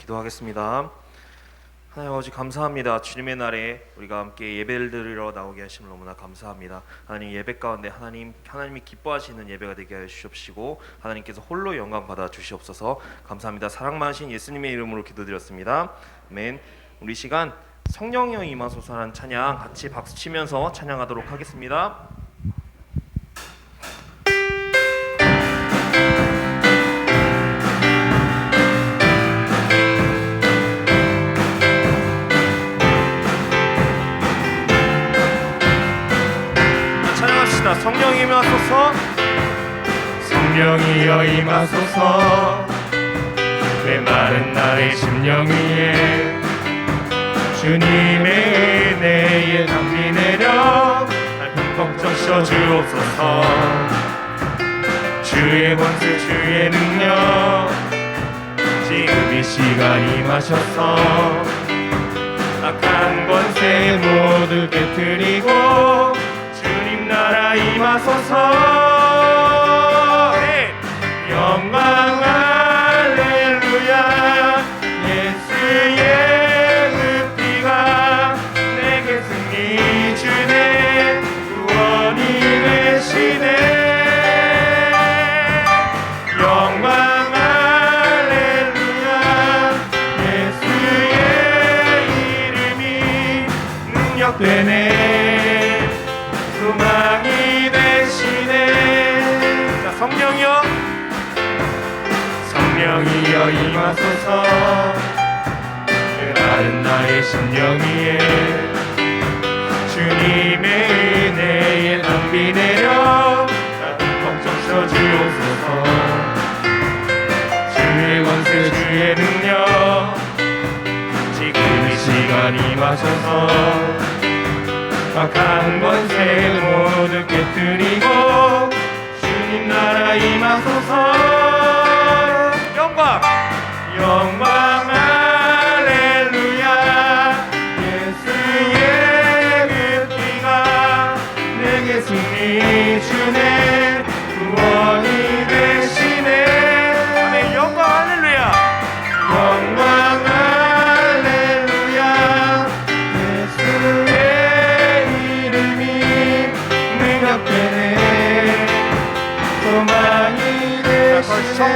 기도하겠습니다. 하나님 아버지 감사합니다. 주님의 날에 우리가 함께 예배를 드리러 나오게 하심을 너무나 감사합니다. 하나님 예배 가운데 하나님이 기뻐하시는 예배가 되게 하여 주시옵시고 하나님께서 홀로 영광 받아 주시옵소서. 감사합니다. 사랑 많으신 예수님의 이름으로 기도드렸습니다. 아멘. 우리 시간 성령여 임하소서라는 찬양 같이 박수치면서 찬양하도록 하겠습니다. 성령이 임하소서. 성령이여 임하소서. 메마른 나의 심령 위에 주님의 은혜에 담비 내려 날 흠뻑 적셔 주옵소서. 주의 권세 주의 능력 지금 이 시간 임하셔서 악한 권세 모두 깨뜨리고 나라 임하소서. 영광 할렐루야. 예수의 그 피가 내게 승리 주네. 구원이 되시네. 영광 할렐루야. 예수의 이름이 능력되네. 소망이 되시네. 자, 성령이여 임하소서. 메마른 나의 심령 위에 주님의 은혜에 담비 내려 나 흠뻑 적셔 주옵소서. 주의 권세 주의 능력 지금 이 시간 임하셔서 악한 권세 모두 깨뜨리고 주님 나라 임하소서. 영광 할렐루야. 예수의 그 피가 내게 승리 주네. 구원이 되시네. 아멘. 영광 할렐루야. 영광 할렐루야. 예수의 소망이 되시네.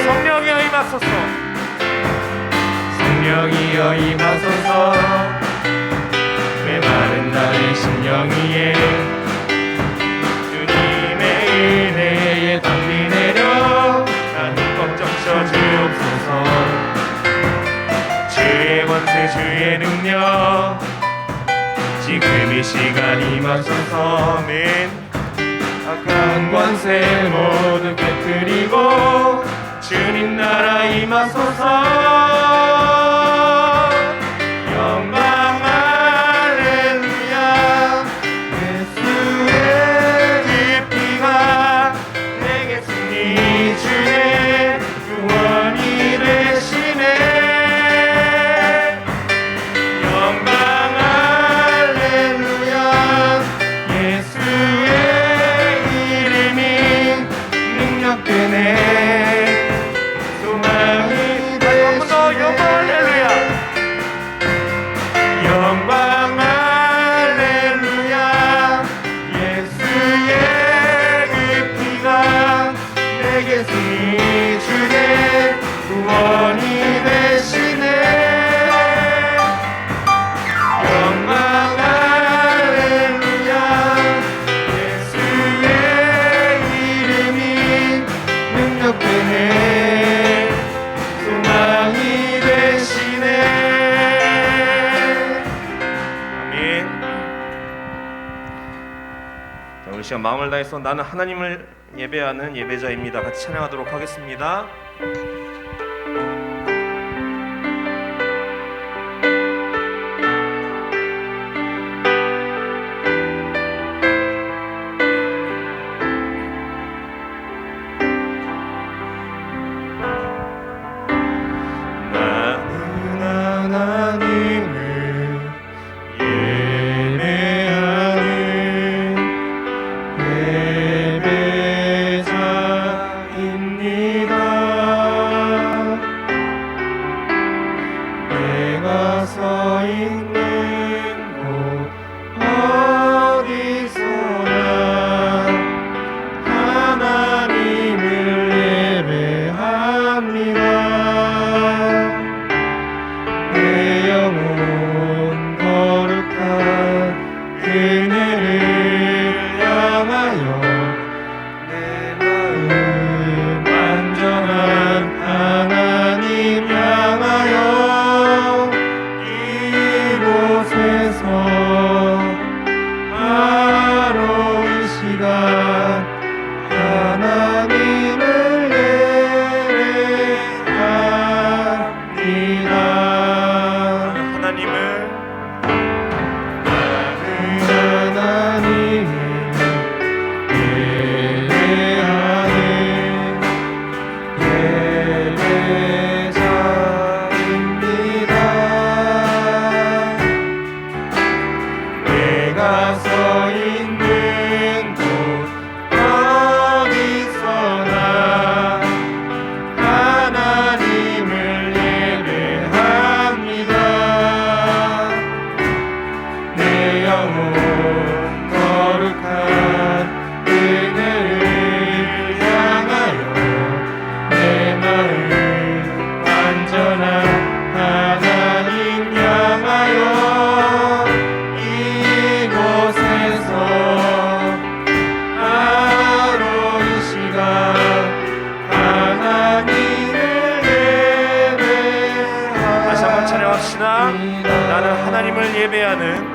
성령이여 임하소서. 성령이여 임하소서. 메마른 나의 심령 위에 주님의 은혜에 담비 내려 난 흠뻑 적셔 주옵소서. 주의 권세 주의 능력 지금 이 시간 임하소서. 아멘. 악한 권세 모두 깨뜨리고 주님 나라 임하소서. 영광 할렐루야. 예수의 그 피가 내게 승리 주네. 구원이 되시네. 영광 할렐루야. 예수의 능력되네. 소망이 되시네. 영광 할렐루야. 예수의 그 피가 내게 승리 주네. 구원이 되시네. 영광 할렐루야. 예수의 이름이 능력되네. 소망이 되시네. 아멘. 자, 우리 시간 마음을 다해서 나는 하나님을 예배하는 예배자입니다. 같이 찬양하도록 하겠습니다. 예배자입니다. 예배하는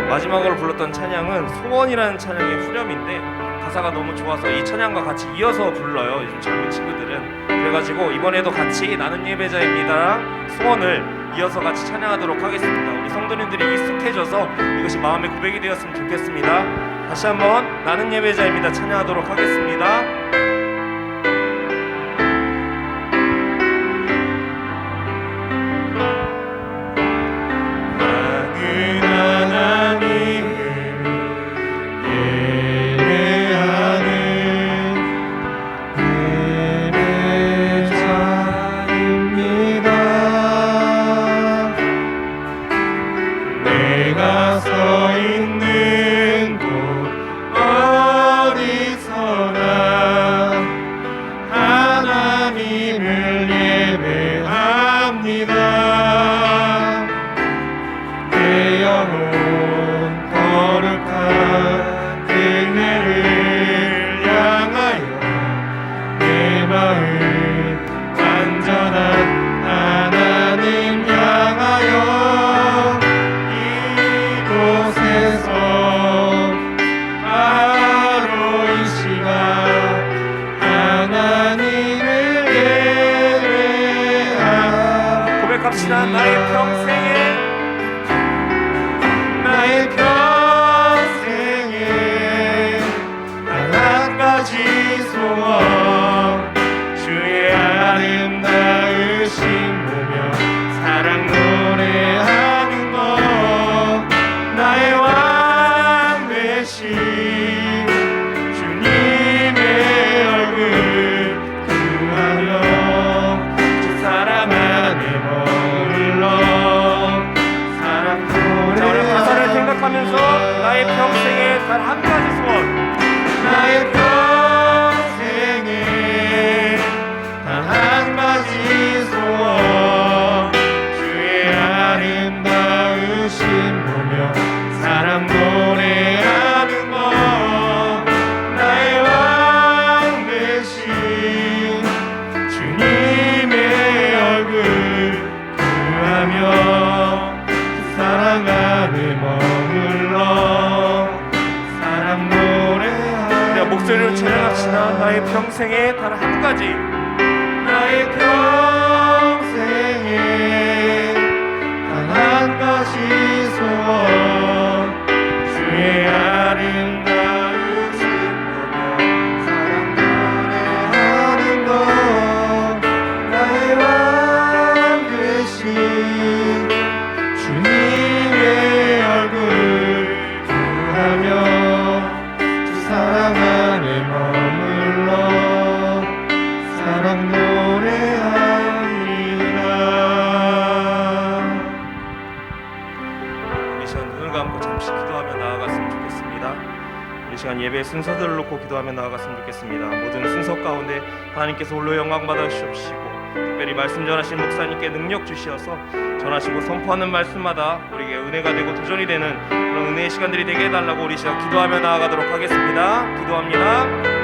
마지막으로 불렀던 찬양은 소원이라는 찬양의 후렴인데 가사가 너무 좋아서 이 찬양과 같이 이어서 불러요. 요즘 젊은 친구들은. 그래가지고 이번에도 같이 나는 예배자입니다랑 소원을 이어서 같이 찬양하도록 하겠습니다. 우리 성도님들이 익숙해져서 이것이 마음의 고백이 되었으면 좋겠습니다. 다시 한번 나는 예배자입니다 찬양하도록 하겠습니다. 내가 서 있는 곳 어디서나 하나님을 예배합니다. 내 영혼 거룩한 그네를 향하여 내 마음 완전한 하나님 향하여 나의 평생에 단 한 가지 소원 주의 아름다우신 보며 사랑 노래하는 것 나의 왕 되신 주님의 얼굴 구하며 주 사랑 안에 생각하면서 나의 평생에 단 한 가지 소원 나의 평생에 단 한 가지 소원 주의 아름다우신 보며 사랑 노래하는 것 나의 왕 되신 주님의 얼굴 구하며 사랑 안에 머물러 사랑 노래하며 목소리로 찬양합시다. 나의 평생에 단 한 가지 나의 평생에 단 한 가지 소원 주의 아름다우신 보며 사랑 노래하는 것 나의 왕 되신 주님의 얼굴 구하며 주 사랑 안에 머물러 사랑 노래합니다. 우리 시간 눈을 감고 잠시 기도하며 나아갔으면 좋겠습니다. 이 시간 예배 순서들을 놓고 기도하며 나아갔으면 좋겠습니다. 모든 순서 가운데 하나님께서 홀로 영광 받아 주시옵시고, 특별히 말씀 전하신 목사님께 능력 주시어서 전하시고 선포하는 말씀마다 우리에게 은혜가 되고 도전이 되는 그런 은혜의 시간들이 되게 해달라고 우리 시간 기도하며 나아가도록 하겠습니다. 기도합니다.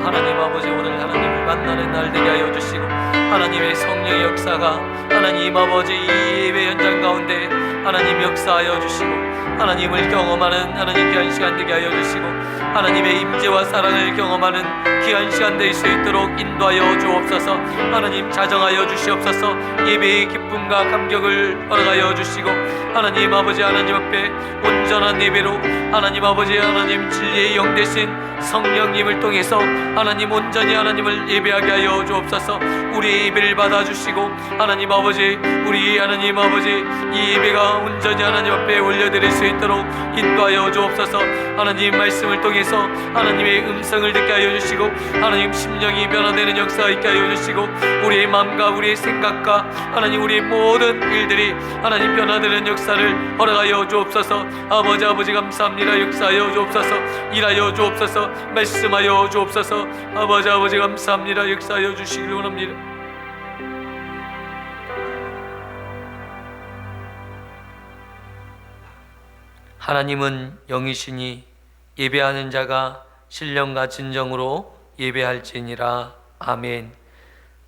하나님 아버지, 오늘 하나님을 만나는 날 되게 하여 주시고, 하나님의 성령의 역사가 하나님 아버지 이 예배 현장 가운데 하나님 역사하여 주시고, 하나님을 경험하는 하나님 귀한 시간 되게 하여 주시고, 하나님의 임재와 사랑을 경험하는 귀한 시간 될 수 있도록 인도하여 주옵소서. 하나님 자정하여 주시옵소서. 예배의 기쁨과 감격을 허락하여 주시고, 하나님 아버지 하나님 앞에 온전한 예배로 하나님 아버지 하나님 진리의 영 되신 성령님을 통해서 하나님 온전히 하나님을 예배하게 하여 주옵소서. 우리의 예배를 받아주시고, 하나님 아버지 우리 하나님 아버지 이 예배가 온전히 하나님 앞에 올려드릴 수 있도록 인도하여 주옵소서. 하나님 말씀을 통해서 하나님의 음성을 듣게 하여 주시고, 하나님 심령이 변화되는 역사가 있게 하여 주시고, 우리의 마음과 우리의 생각과 하나님 우리의 모든 일들이 하나님 변화되는 역사를 허락하여 주옵소서. 아버지 감사합니다. 역사하여 주옵소서. 일하여 주옵소서. 말씀하여 주옵소서. 아버지 감사합니다. 역사하여 주시길 원합니다. 하나님은 영이시니 예배하는 자가 신령과 진정으로 예배할지니라. 아멘.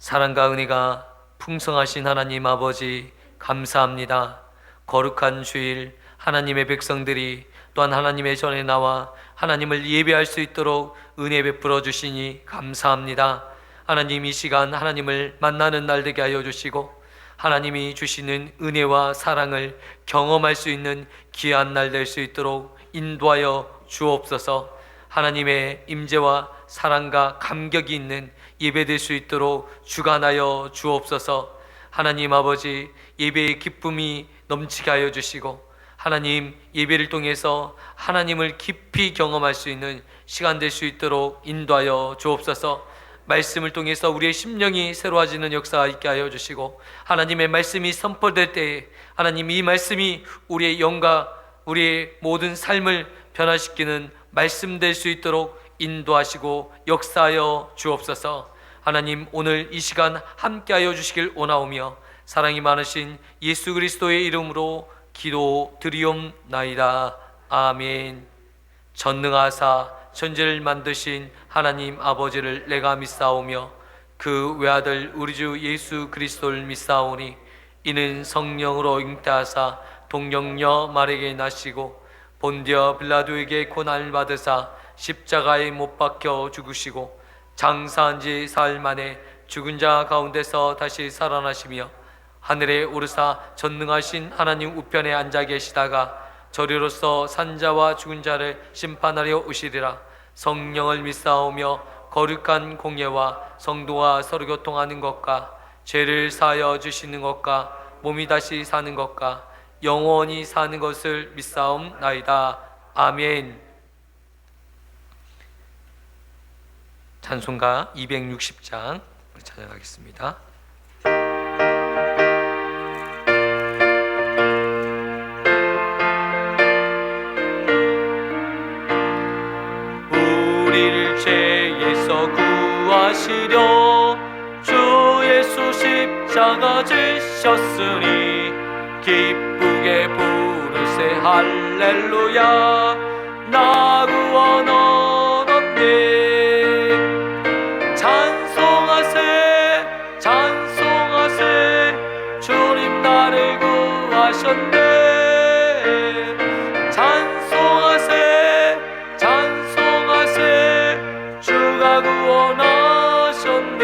사랑과 은혜가 풍성하신 하나님 아버지 감사합니다. 거룩한 주일 하나님의 백성들이 또한 하나님의 전에 나와 하나님을 예배할 수 있도록 은혜 베풀어 주시니 감사합니다. 하나님 이 시간 하나님을 만나는 날 되게 하여 주시고, 하나님이 주시는 은혜와 사랑을 경험할 수 있는 귀한 날 될 수 있도록 인도하여 주옵소서. 하나님의 임재와 사랑과 감격이 있는 예배 될 수 있도록 주관하여 주옵소서. 하나님 아버지 예배의 기쁨이 넘치게 하여 주시고, 하나님 예배를 통해서 하나님을 깊이 경험할 수 있는 시간 될 수 있도록 인도하여 주옵소서. 말씀을 통해서 우리의 심령이 새로워지는 역사가 있게 하여 주시고, 하나님의 말씀이 선포될 때에 하나님 이 말씀이 우리의 영과 우리의 모든 삶을 변화시키는 말씀 될 수 있도록 인도하시고 역사하여 주옵소서. 하나님 오늘 이 시간 함께하여 주시길 원하오며 사랑이 많으신 예수 그리스도의 이름으로 기도드리옵나이다. 아멘. 전능하사 천지를 만드신 하나님 아버지를 내가 믿사오며 그 외아들 우리 주 예수 그리스도를 믿사오니 이는 성령으로 잉태하사 동정녀 마리아에게 나시고 본디어 빌라도에게 고난을 받으사 십자가에 못 박혀 죽으시고 장사한 지 사흘 만에 죽은 자 가운데서 다시 살아나시며 하늘에 오르사 전능하신 하나님 우편에 앉아 계시다가 저리로서 산자와 죽은 자를 심판하려 오시리라. 성령을 믿사오며 거룩한 공예와 성도와 서로 교통하는 것과 죄를 사하여 주시는 것과 몸이 다시 사는 것과 영원히 사는 것을 믿사옵나이다. 아멘. 찬송가 260장 찬양하겠습니다. 우리를 죄에서 구하시려 주 예수 십자가 지셨으니 기쁘게 부르세 할렐루야. 나 구원 얻었네. 찬송하세 찬송하세 주님 나를 구하셨네. 찬송하세 찬송하세 주가 구원하셨네.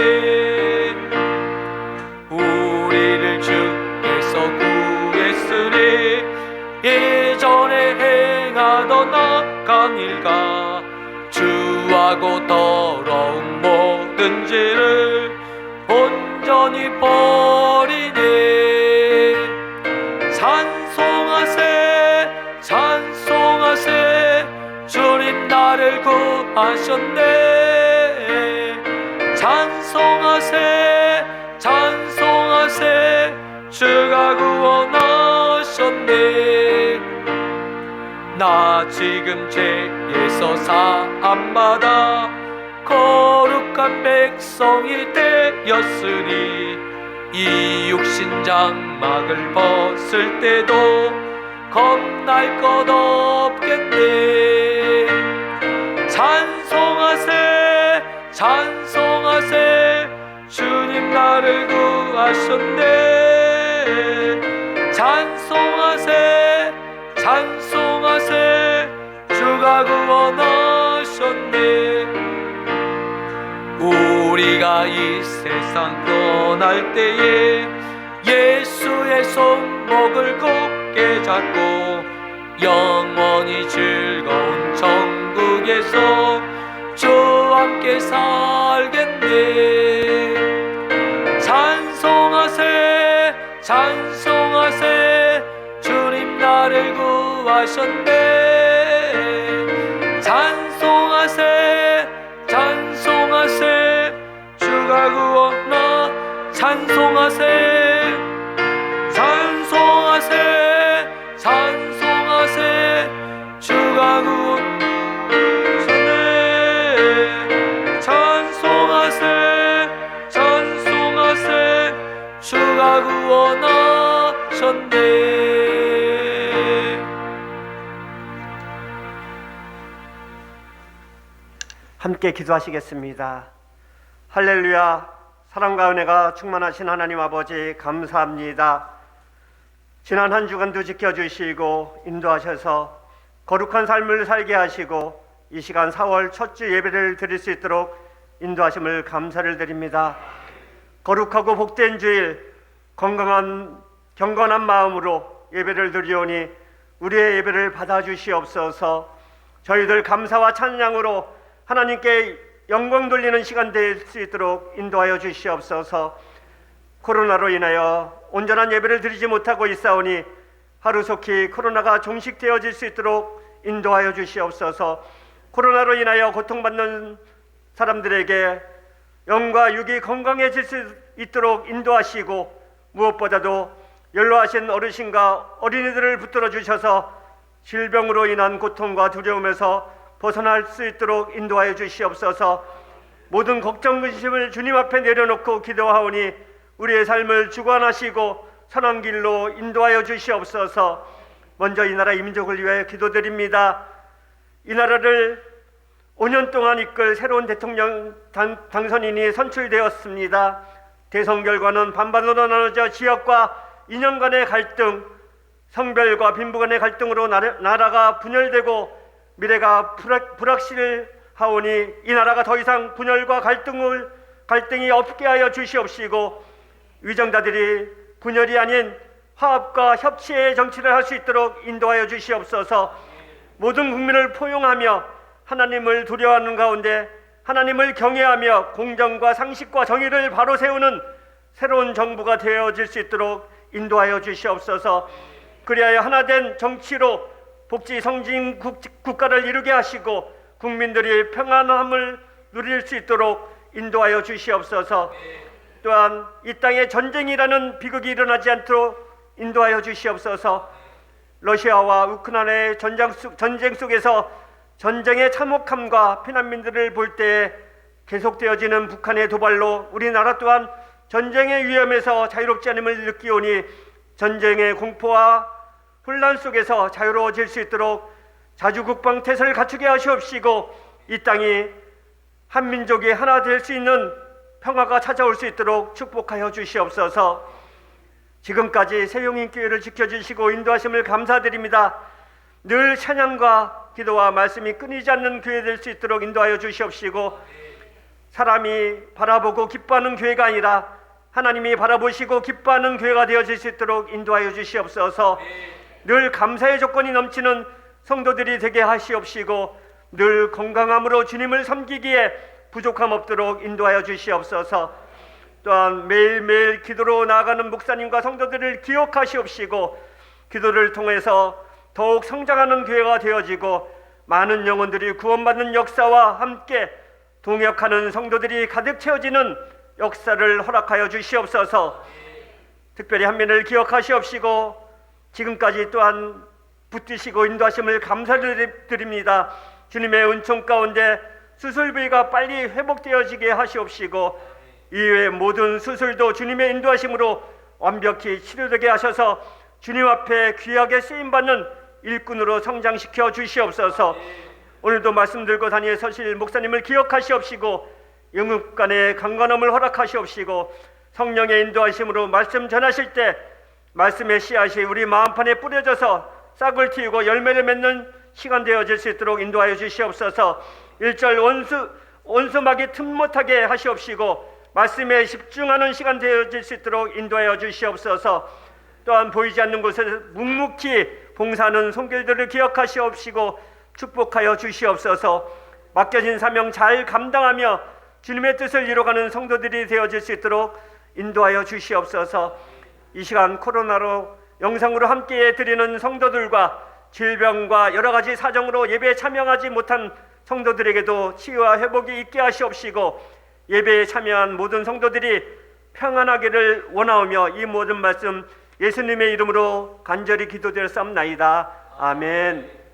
우리를 주께서 구했으니 예전에 행하던 악한 일과 주하고 더러운 모든 죄를 온전히 버리네. 찬송하세 찬송하세 나를 구하셨네. 찬송하세 찬송하세 주가 구원하셨네. 나 지금 죄에서 사함받아 거룩한 백성이 되었으니 이 육신 장막을 벗을 때도 겁날 것 없겠네. 찬송하세 찬송하세 주님 나를 구하셨네. 찬송하세 찬송하세 주가 구원하셨네. 우리가 이 세상 떠날 때에 예수의 손목을 굳게 잡고 영원히 즐거운 천국에서 주와 함께 살겠네. 찬송하세 찬송하세 주님 나를 구하셨네. 찬송하세 찬송하세 주가 구원하 찬송하세 찬송하세 찬송하세 주가 구원하셨네. 찬송하세 찬송하세 주가 구원하셨네. 함께 기도하시겠습니다. 할렐루야. 사랑과 은혜가 충만하신 하나님 아버지 감사합니다. 지난 한 주간도 지켜주시고 인도하셔서 거룩한 삶을 살게 하시고 이 시간 4월 첫 주 예배를 드릴 수 있도록 인도하심을 감사를 드립니다. 거룩하고 복된 주일 건강한 경건한 마음으로 예배를 드리오니 우리의 예배를 받아주시옵소서. 저희들 감사와 찬양으로 하나님께 영광 돌리는 시간 될 수 있도록 인도하여 주시옵소서. 코로나로 인하여 온전한 예배를 드리지 못하고 있사오니 하루속히 코로나가 종식되어질 수 있도록 인도하여 주시옵소서. 코로나로 인하여 고통받는 사람들에게 영과 육이 건강해질 수 있도록 인도하시고 무엇보다도 연로하신 어르신과 어린이들을 붙들어 주셔서 질병으로 인한 고통과 두려움에서 벗어날 수 있도록 인도하여 주시옵소서. 모든 걱정 근심을 주님 앞에 내려놓고 기도하오니 우리의 삶을 주관하시고 선한 길로 인도하여 주시옵소서. 먼저 이 나라 이 민족을 위하여 기도드립니다. 이 나라를 5년 동안 이끌 새로운 대통령 당선인이 선출되었습니다. 대선 결과는 반반으로 나눠져 지역과 이념 간의 갈등, 성별과 빈부 간의 갈등으로 나라가 분열되고 미래가 불확실하오니 이 나라가 더 이상 분열과 갈등이 없게 하여 주시옵시고 위정자들이 분열이 아닌 화합과 협치의 정치를 할 수 있도록 인도하여 주시옵소서. 모든 국민을 포용하며 하나님을 두려워하는 가운데 하나님을 경외하며 공정과 상식과 정의를 바로 세우는 새로운 정부가 되어질 수 있도록 인도하여 주시옵소서. 그리하여 하나된 정치로 복지 성진 국가를 이루게 하시고 국민들이 평안함을 누릴 수 있도록 인도하여 주시옵소서. 또한 이 땅에 전쟁이라는 비극이 일어나지 않도록 인도하여 주시옵소서. 러시아와 우크라이나의 전쟁 속에서 전쟁의 참혹함과 피난민들을 볼 때 계속되어지는 북한의 도발로 우리나라 또한 전쟁의 위험에서 자유롭지 않음을 느끼오니 전쟁의 공포와 혼란 속에서 자유로워질 수 있도록 자주국방태세를 갖추게 하시옵시고 이 땅이 한민족이 하나 될 수 있는 평화가 찾아올 수 있도록 축복하여 주시옵소서. 지금까지 새용인교회를 지켜주시고 인도하심을 감사드립니다. 늘 찬양과 기도와 말씀이 끊이지 않는 교회 될 수 있도록 인도하여 주시옵시고 사람이 바라보고 기뻐하는 교회가 아니라 하나님이 바라보시고 기뻐하는 교회가 되어질 수 있도록 인도하여 주시옵소서. 늘 감사의 조건이 넘치는 성도들이 되게 하시옵시고 늘 건강함으로 주님을 섬기기에 부족함 없도록 인도하여 주시옵소서. 또한 매일매일 기도로 나아가는 목사님과 성도들을 기억하시옵시고 기도를 통해서 더욱 성장하는 교회가 되어지고 많은 영혼들이 구원받는 역사와 함께 동역하는 성도들이 가득 채워지는 역사를 허락하여 주시옵소서. 특별히 한 면을 기억하시옵시고 지금까지 또한 붙드시고 인도하심을 감사드립니다. 주님의 은총 가운데 수술 부위가 빨리 회복되어지게 하시옵시고 이외의 모든 수술도 주님의 인도하심으로 완벽히 치료되게 하셔서 주님 앞에 귀하게 쓰임받는 일꾼으로 성장시켜 주시옵소서. 오늘도 말씀 들고 다니엘 서실 목사님을 기억하시옵시고 영육간의 강건함을 허락하시옵시고 성령의 인도하심으로 말씀 전하실 때 말씀의 씨앗이 우리 마음판에 뿌려져서 싹을 틔우고 열매를 맺는 시간 되어질 수 있도록 인도하여 주시옵소서. 1절 원수막이 틈 못하게 하시옵시고 말씀에 집중하는 시간 되어질 수 있도록 인도하여 주시옵소서. 또한 보이지 않는 곳에서 묵묵히 봉사하는 손길들을 기억하시옵시고 축복하여 주시옵소서. 맡겨진 사명 잘 감당하며 주님의 뜻을 이뤄가는 성도들이 되어질 수 있도록 인도하여 주시옵소서. 이 시간 코로나로 영상으로 함께 드리는 성도들과 질병과 여러 가지 사정으로 예배에 참여하지 못한 성도들에게도 치유와 회복이 있게 하시옵시고 예배에 참여한 모든 성도들이 평안하기를 원하오며 이 모든 말씀 예수님의 이름으로 간절히 기도드렸사옵나이다. 아멘.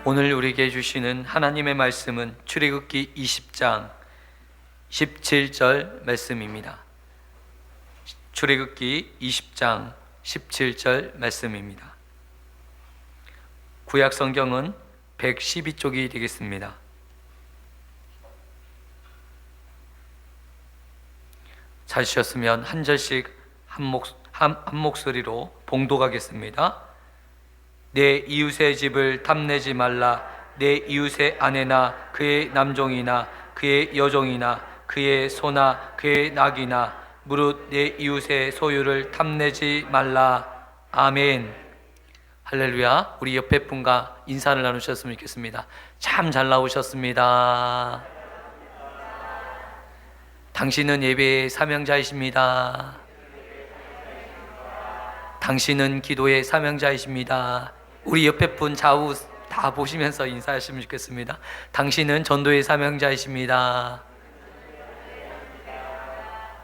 오늘 우리에게 주시는 하나님의 말씀은 출애굽기 20장 17절 말씀입니다. 출애굽기 20장 17절 말씀입니다. 구약 성경은 112쪽이 되겠습니다. 찾으셨으면 한 절씩 한 목소리로 봉독하겠습니다. 내 이웃의 집을 탐내지 말라. 내 이웃의 아내나 그의 남종이나 그의 여종이나 그의 소나 그의 낙이나 무릇 내 이웃의 소유를 탐내지 말라. 아멘. 할렐루야. 우리 옆에 분과 인사를 나누셨으면 좋겠습니다. 참 잘 나오셨습니다. 당신은 예배의 사명자이십니다. 당신은 기도의 사명자이십니다. 우리 옆에 분 좌우 다 보시면서 인사하시면 좋겠습니다. 당신은 전도의 사명자이십니다.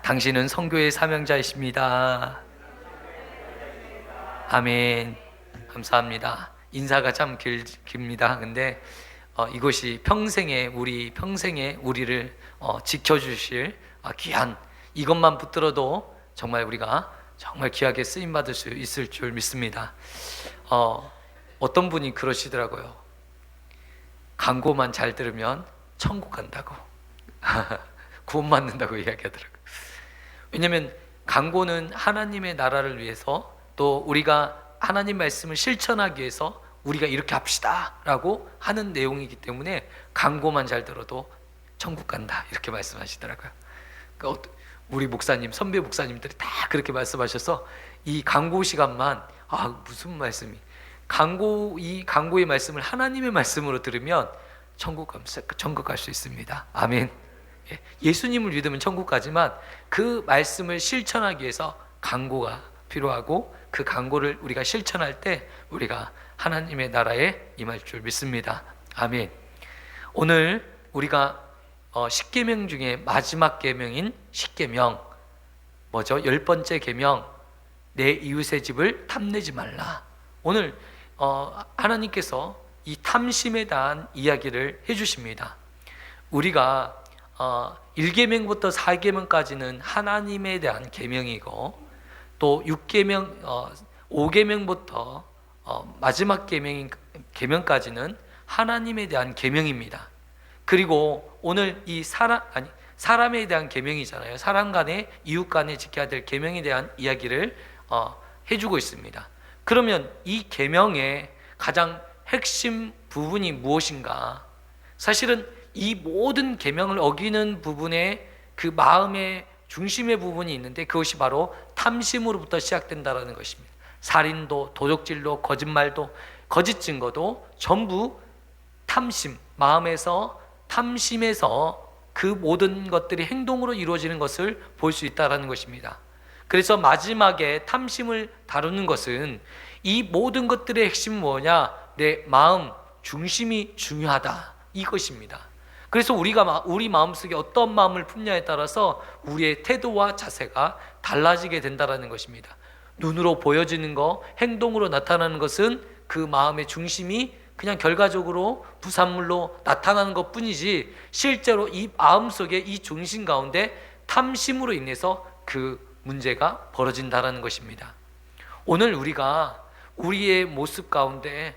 당신은 선교의 사명자이십니다. 아멘. 감사합니다. 인사가 참 깁니다. 근데 이것이 우리 평생에 우리를 지켜주실 귀한 이것만 붙들어도 정말 우리가 정말 귀하게 쓰임받을 수 있을 줄 믿습니다. 어떤 분이 그러시더라고요. 광고만 잘 들으면 천국 간다고 구원받는다고 이야기하더라고요. 왜냐하면 광고는 하나님의 나라를 위해서 또 우리가 하나님 말씀을 실천하기 위해서 우리가 이렇게 합시다 라고 하는 내용이기 때문에 광고만 잘 들어도 천국 간다 이렇게 말씀하시더라고요. 그러니까 우리 목사님, 선배 목사님들이 다 그렇게 말씀하셔서 이 광고 시간만 무슨 말씀이 이 광고의 말씀을 하나님의 말씀으로 들으면 천국 갈 수 있습니다. 아멘. 예수님을 믿으면 천국 가지만 그 말씀을 실천하기 위해서 광고가 필요하고 그 광고를 우리가 실천할 때 우리가 하나님의 나라에 임할 줄 믿습니다. 아멘. 오늘 우리가 10계명 중에 마지막 계명인 10계명 뭐죠? 10번째 계명 내 이웃의 집을 탐내지 말라. 오늘 하나님께서 이 탐심에 대한 이야기를 해주십니다. 우리가 1계명부터 4계명까지는 하나님에 대한 계명이고 또 6계명 5계명부터 마지막 계명까지는 하나님에 대한 계명입니다. 그리고 오늘 이 사람에 대한 계명이잖아요. 사람 간에 이웃 간에 지켜야 될 계명에 대한 이야기를 해주고 있습니다. 그러면 이 계명의 가장 핵심 부분이 무엇인가? 사실은 이 모든 계명을 어기는 부분에 그 마음의 중심의 부분이 있는데 그것이 바로 탐심으로부터 시작된다라는 것입니다. 살인도, 도적질도, 거짓말도, 거짓 증거도 전부 탐심, 마음에서 탐심에서 그 모든 것들이 행동으로 이루어지는 것을 볼 수 있다는 것입니다. 그래서 마지막에 탐심을 다루는 것은 이 모든 것들의 핵심은 뭐냐? 내 마음 중심이 중요하다, 이것입니다. 그래서 우리가 우리 마음속에 어떤 마음을 품냐에 따라서 우리의 태도와 자세가 달라지게 된다는 것입니다. 눈으로 보여지는 거, 행동으로 나타나는 것은 그 마음의 중심이 그냥 결과적으로 부산물로 나타나는 것 뿐이지, 실제로 이 마음속에 이 중심 가운데 탐심으로 인해서 그 문제가 벌어진다는 것입니다. 오늘 우리가 우리의 모습 가운데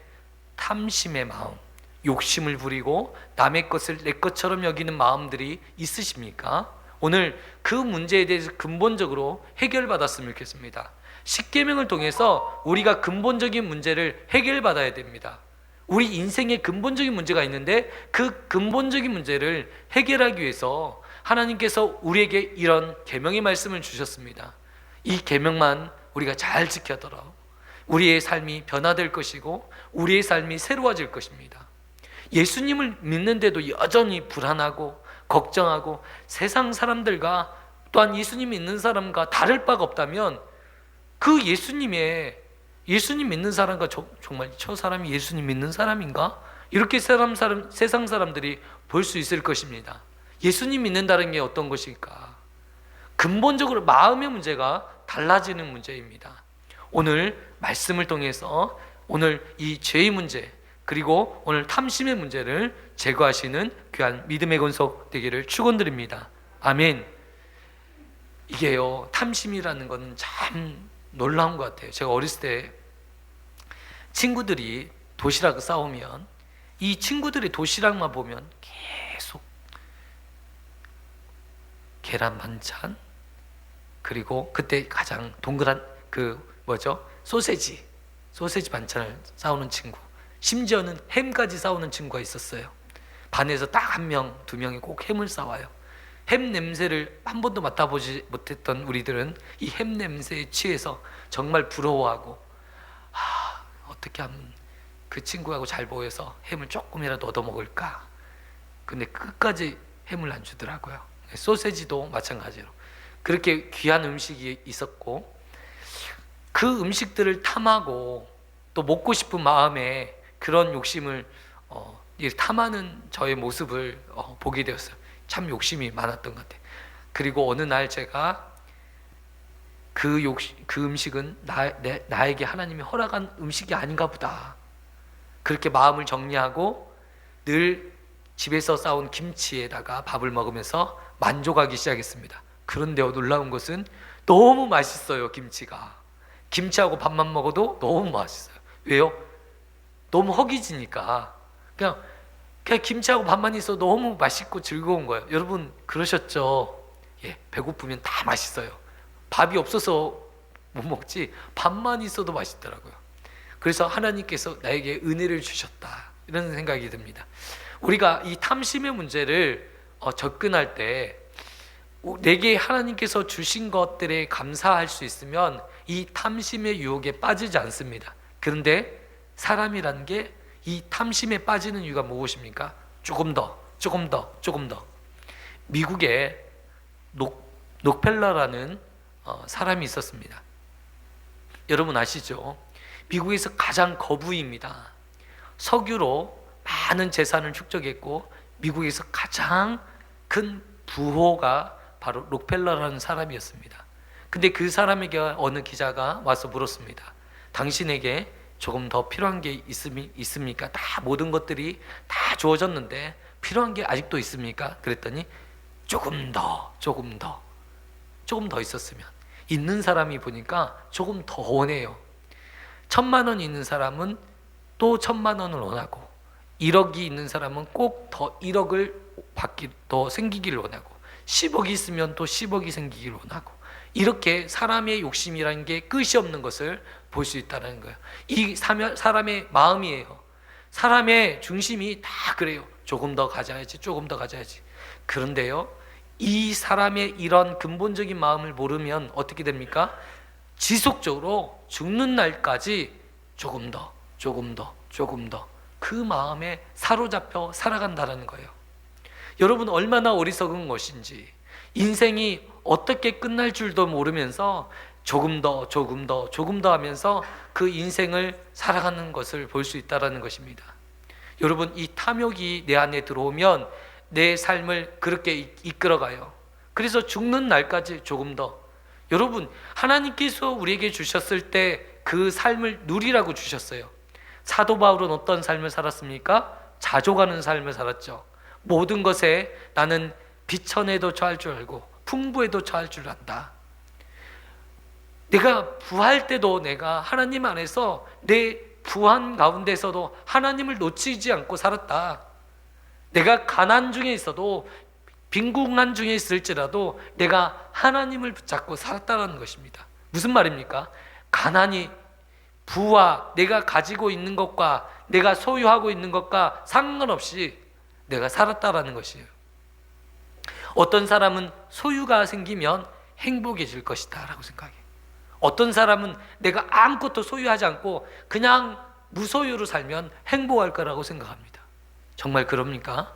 탐심의 마음, 욕심을 부리고 남의 것을 내 것처럼 여기는 마음들이 있으십니까? 오늘 그 문제에 대해서 근본적으로 해결받았으면 좋겠습니다. 십계명을 통해서 우리가 근본적인 문제를 해결받아야 됩니다. 우리 인생에 근본적인 문제가 있는데 그 근본적인 문제를 해결하기 위해서 하나님께서 우리에게 이런 계명의 말씀을 주셨습니다. 이 계명만 우리가 잘 지켜더라 우리의 삶이 변화될 것이고 우리의 삶이 새로워질 것입니다. 예수님을 믿는데도 여전히 불안하고 걱정하고 세상 사람들과 또한 예수님 믿는 사람과 다를 바가 없다면 그 예수님 믿는 사람과 정말 저 사람이 예수님 믿는 사람인가? 이렇게 세상 사람들이 볼 수 있을 것입니다. 예수님 믿는다는 게 어떤 것일까? 근본적으로 마음의 문제가 달라지는 문제입니다. 오늘 말씀을 통해서 오늘 이 죄의 문제, 그리고 오늘 탐심의 문제를 제거하시는 귀한 믿음의 권속 되기를 축원드립니다. 아멘. 이게요, 탐심이라는 건 참 놀라운 것 같아요. 제가 어렸을 때 친구들이 도시락을 싸오면 이 친구들이 도시락만 보면 계속 계란 반찬, 그리고 그때 가장 동그란 소세지 반찬을 싸우는 친구, 심지어는 햄까지 싸우는 친구가 있었어요. 반에서 딱 한 명, 두 명이 꼭 햄을 싸와요. 햄 냄새를 한 번도 맡아보지 못했던 우리들은 이 햄 냄새에 취해서 정말 부러워하고, 어떻게 하면 그 친구하고 잘 보여서 햄을 조금이라도 얻어먹을까. 근데 끝까지 햄을 안 주더라고요. 소세지도 마찬가지로 그렇게 귀한 음식이 있었고, 그 음식들을 탐하고 또 먹고 싶은 마음에 그런 욕심을 탐하는 저의 모습을 보게 되었어요. 참 욕심이 많았던 것 같아요. 그리고 어느 날 제가 그 음식은 나에게 하나님이 허락한 음식이 아닌가 보다, 그렇게 마음을 정리하고 늘 집에서 싸온 김치에다가 밥을 먹으면서 만족하기 시작했습니다. 그런데 놀라운 것은 너무 맛있어요. 김치하고 밥만 먹어도 너무 맛있어요. 왜요? 너무 허기지니까 그냥 김치하고 밥만 있어도 너무 맛있고 즐거운 거예요. 여러분 그러셨죠? 예, 배고프면 다 맛있어요. 밥이 없어서 못 먹지 밥만 있어도 맛있더라고요. 그래서 하나님께서 나에게 은혜를 주셨다, 이런 생각이 듭니다. 우리가 이 탐심의 문제를 접근할 때 내게 하나님께서 주신 것들에 감사할 수 있으면 이 탐심의 유혹에 빠지지 않습니다. 그런데 사람이라는 게 이 탐심에 빠지는 이유가 무엇입니까? 조금 더. 미국에 록펠러라는 사람이 있었습니다. 여러분 아시죠? 미국에서 가장 거부입니다. 석유로 많은 재산을 축적했고 미국에서 가장 큰 부호가 바로 록펠러라는 사람이었습니다. 근데 그 사람에게 어느 기자가 와서 물었습니다. 당신에게 조금 더 필요한 게 있습니까? 다 모든 것들이 다 주어졌는데 필요한 게 아직도 있습니까? 그랬더니 조금 더 있었으면. 있는 사람이 보니까 조금 더 원해요. 1,000만 원이 있는 사람은 또 1,000만 원을 원하고, 1억이 있는 사람은 꼭 더 1억을 더 생기기를 원하고, 10억이 있으면 또 10억이 생기기를 원하고, 이렇게 사람의 욕심이라는 게 끝이 없는 것을 볼 수 있다는 거예요. 이 사람의 마음이에요. 사람의 중심이 다 그래요. 조금 더 가져야지, 조금 더 가져야지. 그런데요, 이 사람의 이런 근본적인 마음을 모르면 어떻게 됩니까? 지속적으로 죽는 날까지 조금 더, 조금 더, 조금 더 그 마음에 사로잡혀 살아간다는 거예요. 여러분, 얼마나 어리석은 것인지, 인생이 어떻게 끝날 줄도 모르면서 조금 더, 조금 더, 조금 더 하면서 그 인생을 살아가는 것을 볼 수 있다는 것입니다. 여러분, 이 탐욕이 내 안에 들어오면 내 삶을 그렇게 이끌어가요. 그래서 죽는 날까지 조금 더. 여러분, 하나님께서 우리에게 주셨을 때 그 삶을 누리라고 주셨어요. 사도 바울은 어떤 삶을 살았습니까? 자족하는 삶을 살았죠. 모든 것에 나는 비천에도 처할 줄 알고 풍부에도 처할 줄 안다. 내가 부할 때도 내가 하나님 안에서 내 부한 가운데서도 하나님을 놓치지 않고 살았다. 내가 가난 중에 있어도 빈궁한 중에 있을지라도 내가 하나님을 붙잡고 살았다는 것입니다. 무슨 말입니까? 가난이 부와 내가 가지고 있는 것과 내가 소유하고 있는 것과 상관없이 내가 살았다라는 것이에요. 어떤 사람은 소유가 생기면 행복해질 것이다 라고 생각해요. 어떤 사람은 내가 아무것도 소유하지 않고 그냥 무소유로 살면 행복할 거라고 생각합니다. 정말 그럽니까?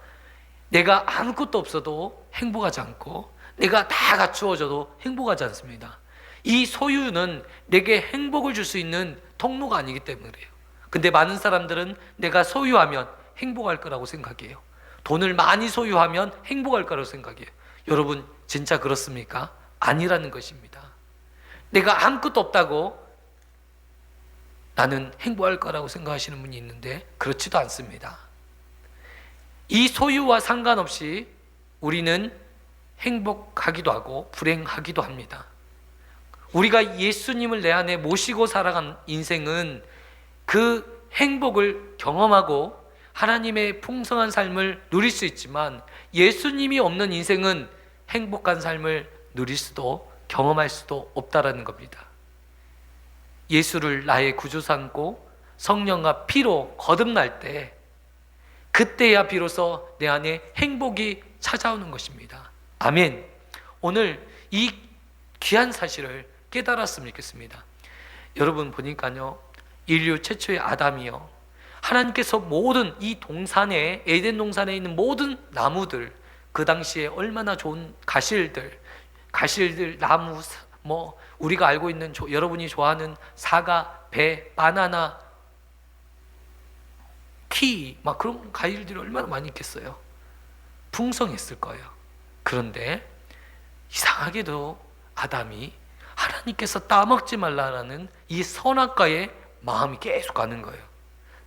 내가 아무것도 없어도 행복하지 않고 내가 다 갖추어져도 행복하지 않습니다. 이 소유는 내게 행복을 줄 수 있는 통로가 아니기 때문에 그래요. 근데 많은 사람들은 내가 소유하면 행복할 거라고 생각해요. 돈을 많이 소유하면 행복할 거라고 생각해요. 여러분, 진짜 그렇습니까? 아니라는 것입니다. 내가 아무것도 없다고 나는 행복할 거라고 생각하시는 분이 있는데 그렇지도 않습니다. 이 소유와 상관없이 우리는 행복하기도 하고 불행하기도 합니다. 우리가 예수님을 내 안에 모시고 살아간 인생은 그 행복을 경험하고 하나님의 풍성한 삶을 누릴 수 있지만 예수님이 없는 인생은 행복한 삶을 누릴 수도 경험할 수도 없다라는 겁니다. 예수를 나의 구주 삼고 성령과 피로 거듭날 때 그때야 비로소 내 안에 행복이 찾아오는 것입니다. 아멘. 오늘 이 귀한 사실을 깨달았으면 좋겠습니다. 여러분 보니까요, 인류 최초의 아담이요, 하나님께서 모든 이 동산에, 에덴 동산에 있는 모든 나무들, 그 당시에 얼마나 좋은 가실들, 나무, 뭐 우리가 알고 있는 여러분이 좋아하는 사과, 배, 바나나, 키, 막 그런 과일들이 얼마나 많이 있겠어요. 풍성했을 거예요. 그런데 이상하게도 아담이 하나님께서 따먹지 말라라는 이 선악과의 마음이 계속 가는 거예요.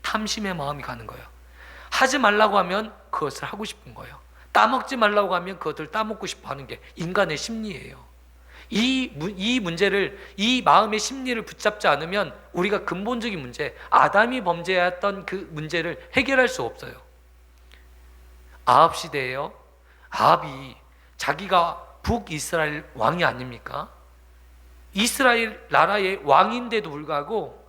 탐심의 마음이 가는 거예요. 하지 말라고 하면 그것을 하고 싶은 거예요. 따먹지 말라고 하면 그것을 따먹고 싶어 하는 게 인간의 심리예요. 이 문제를, 이 마음의 심리를 붙잡지 않으면 우리가 근본적인 문제, 아담이 범죄했던 그 문제를 해결할 수 없어요. 아합 시대에요, 아합이 자기가 북이스라엘 왕이 아닙니까? 이스라엘 나라의 왕인데도 불구하고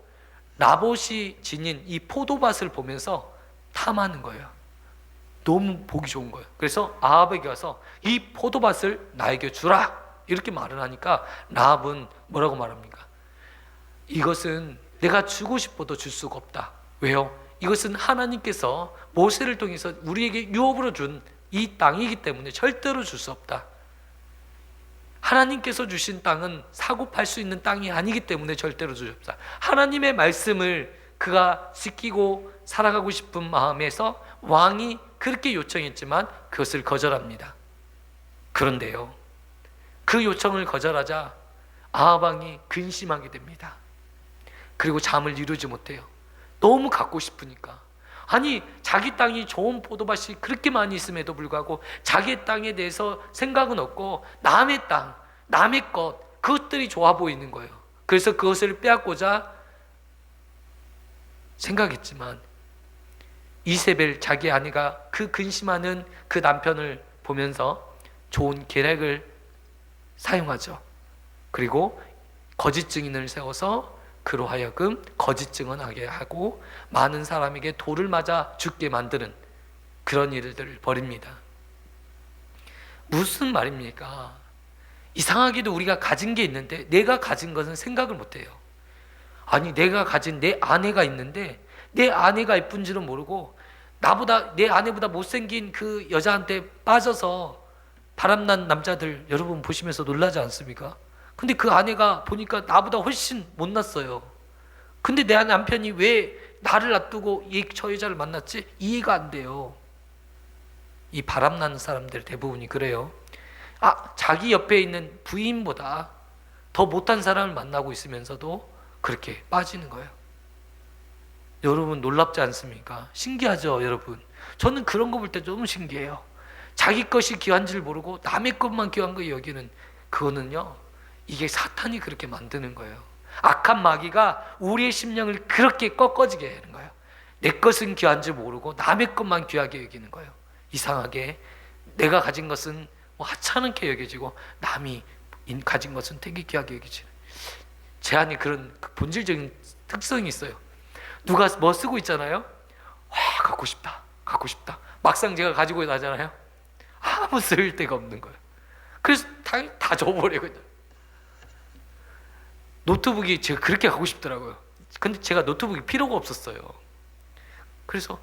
나봇이 지닌 이 포도밭을 보면서 탐하는 거예요. 너무 보기 좋은 거예요. 그래서 아합에게 가서 이 포도밭을 나에게 주라 이렇게 말을 하니까 나합은 뭐라고 말합니까? 이것은 내가 주고 싶어도 줄 수가 없다. 왜요? 이것은 하나님께서 모세를 통해서 우리에게 유업으로 준 이 땅이기 때문에 절대로 줄 수 없다. 하나님께서 주신 땅은 사고 팔 수 있는 땅이 아니기 때문에 절대로 줄 수 없다. 하나님의 말씀을 그가 지키고 살아가고 싶은 마음에서 왕이 그렇게 요청했지만 그것을 거절합니다. 그런데요, 그 요청을 거절하자 아합 왕이 근심하게 됩니다. 그리고 잠을 이루지 못해요. 너무 갖고 싶으니까. 아니, 자기 땅이 좋은 포도밭이 그렇게 많이 있음에도 불구하고 자기 땅에 대해서 생각은 없고 남의 땅, 남의 것, 그것들이 좋아 보이는 거예요. 그래서 그것을 빼앗고자 생각했지만 이세벨 자기 아내가 그 근심하는 그 남편을 보면서 좋은 계략을 사용하죠. 그리고 거짓 증인을 세워서 그로 하여금 거짓 증언하게 하고 많은 사람에게 돌을 맞아 죽게 만드는 그런 일들을 벌입니다. 무슨 말입니까? 이상하게도 우리가 가진 게 있는데 내가 가진 것은 생각을 못해요. 아니, 내가 가진 내 아내가 있는데 내 아내가 예쁜 줄은 모르고 내 아내보다 못생긴 그 여자한테 빠져서 바람난 남자들 여러분 보시면서 놀라지 않습니까? 근데 그 아내가 보니까 나보다 훨씬 못났어요. 근데 내 남편이 왜 나를 놔두고 저 여자를 만났지? 이해가 안 돼요. 이 바람나는 사람들 대부분이 그래요. 자기 옆에 있는 부인보다 더 못한 사람을 만나고 있으면서도 그렇게 빠지는 거예요. 여러분 놀랍지 않습니까? 신기하죠, 여러분? 저는 그런 거 볼 때 너무 신기해요. 자기 것이 귀한 줄 모르고 남의 것만 귀한 거 여기는, 그거는요, 이게 사탄이 그렇게 만드는 거예요. 악한 마귀가 우리의 심령을 그렇게 꺾어지게 하는 거예요. 내 것은 귀한 줄 모르고 남의 것만 귀하게 여기는 거예요. 이상하게 내가 가진 것은 하찮게 여겨지고 남이 가진 것은 되게 귀하게 여기지는, 제 안에 그런 본질적인 특성이 있어요. 누가 뭐 쓰고 있잖아요. 갖고 싶다. 막상 제가 가지고 나잖아요. 아무 쓸데가 없는 거예요. 그래서 다 줘버려요, 그냥. 노트북이 제가 그렇게 갖고 싶더라고요. 근데 제가 노트북이 필요가 없었어요. 그래서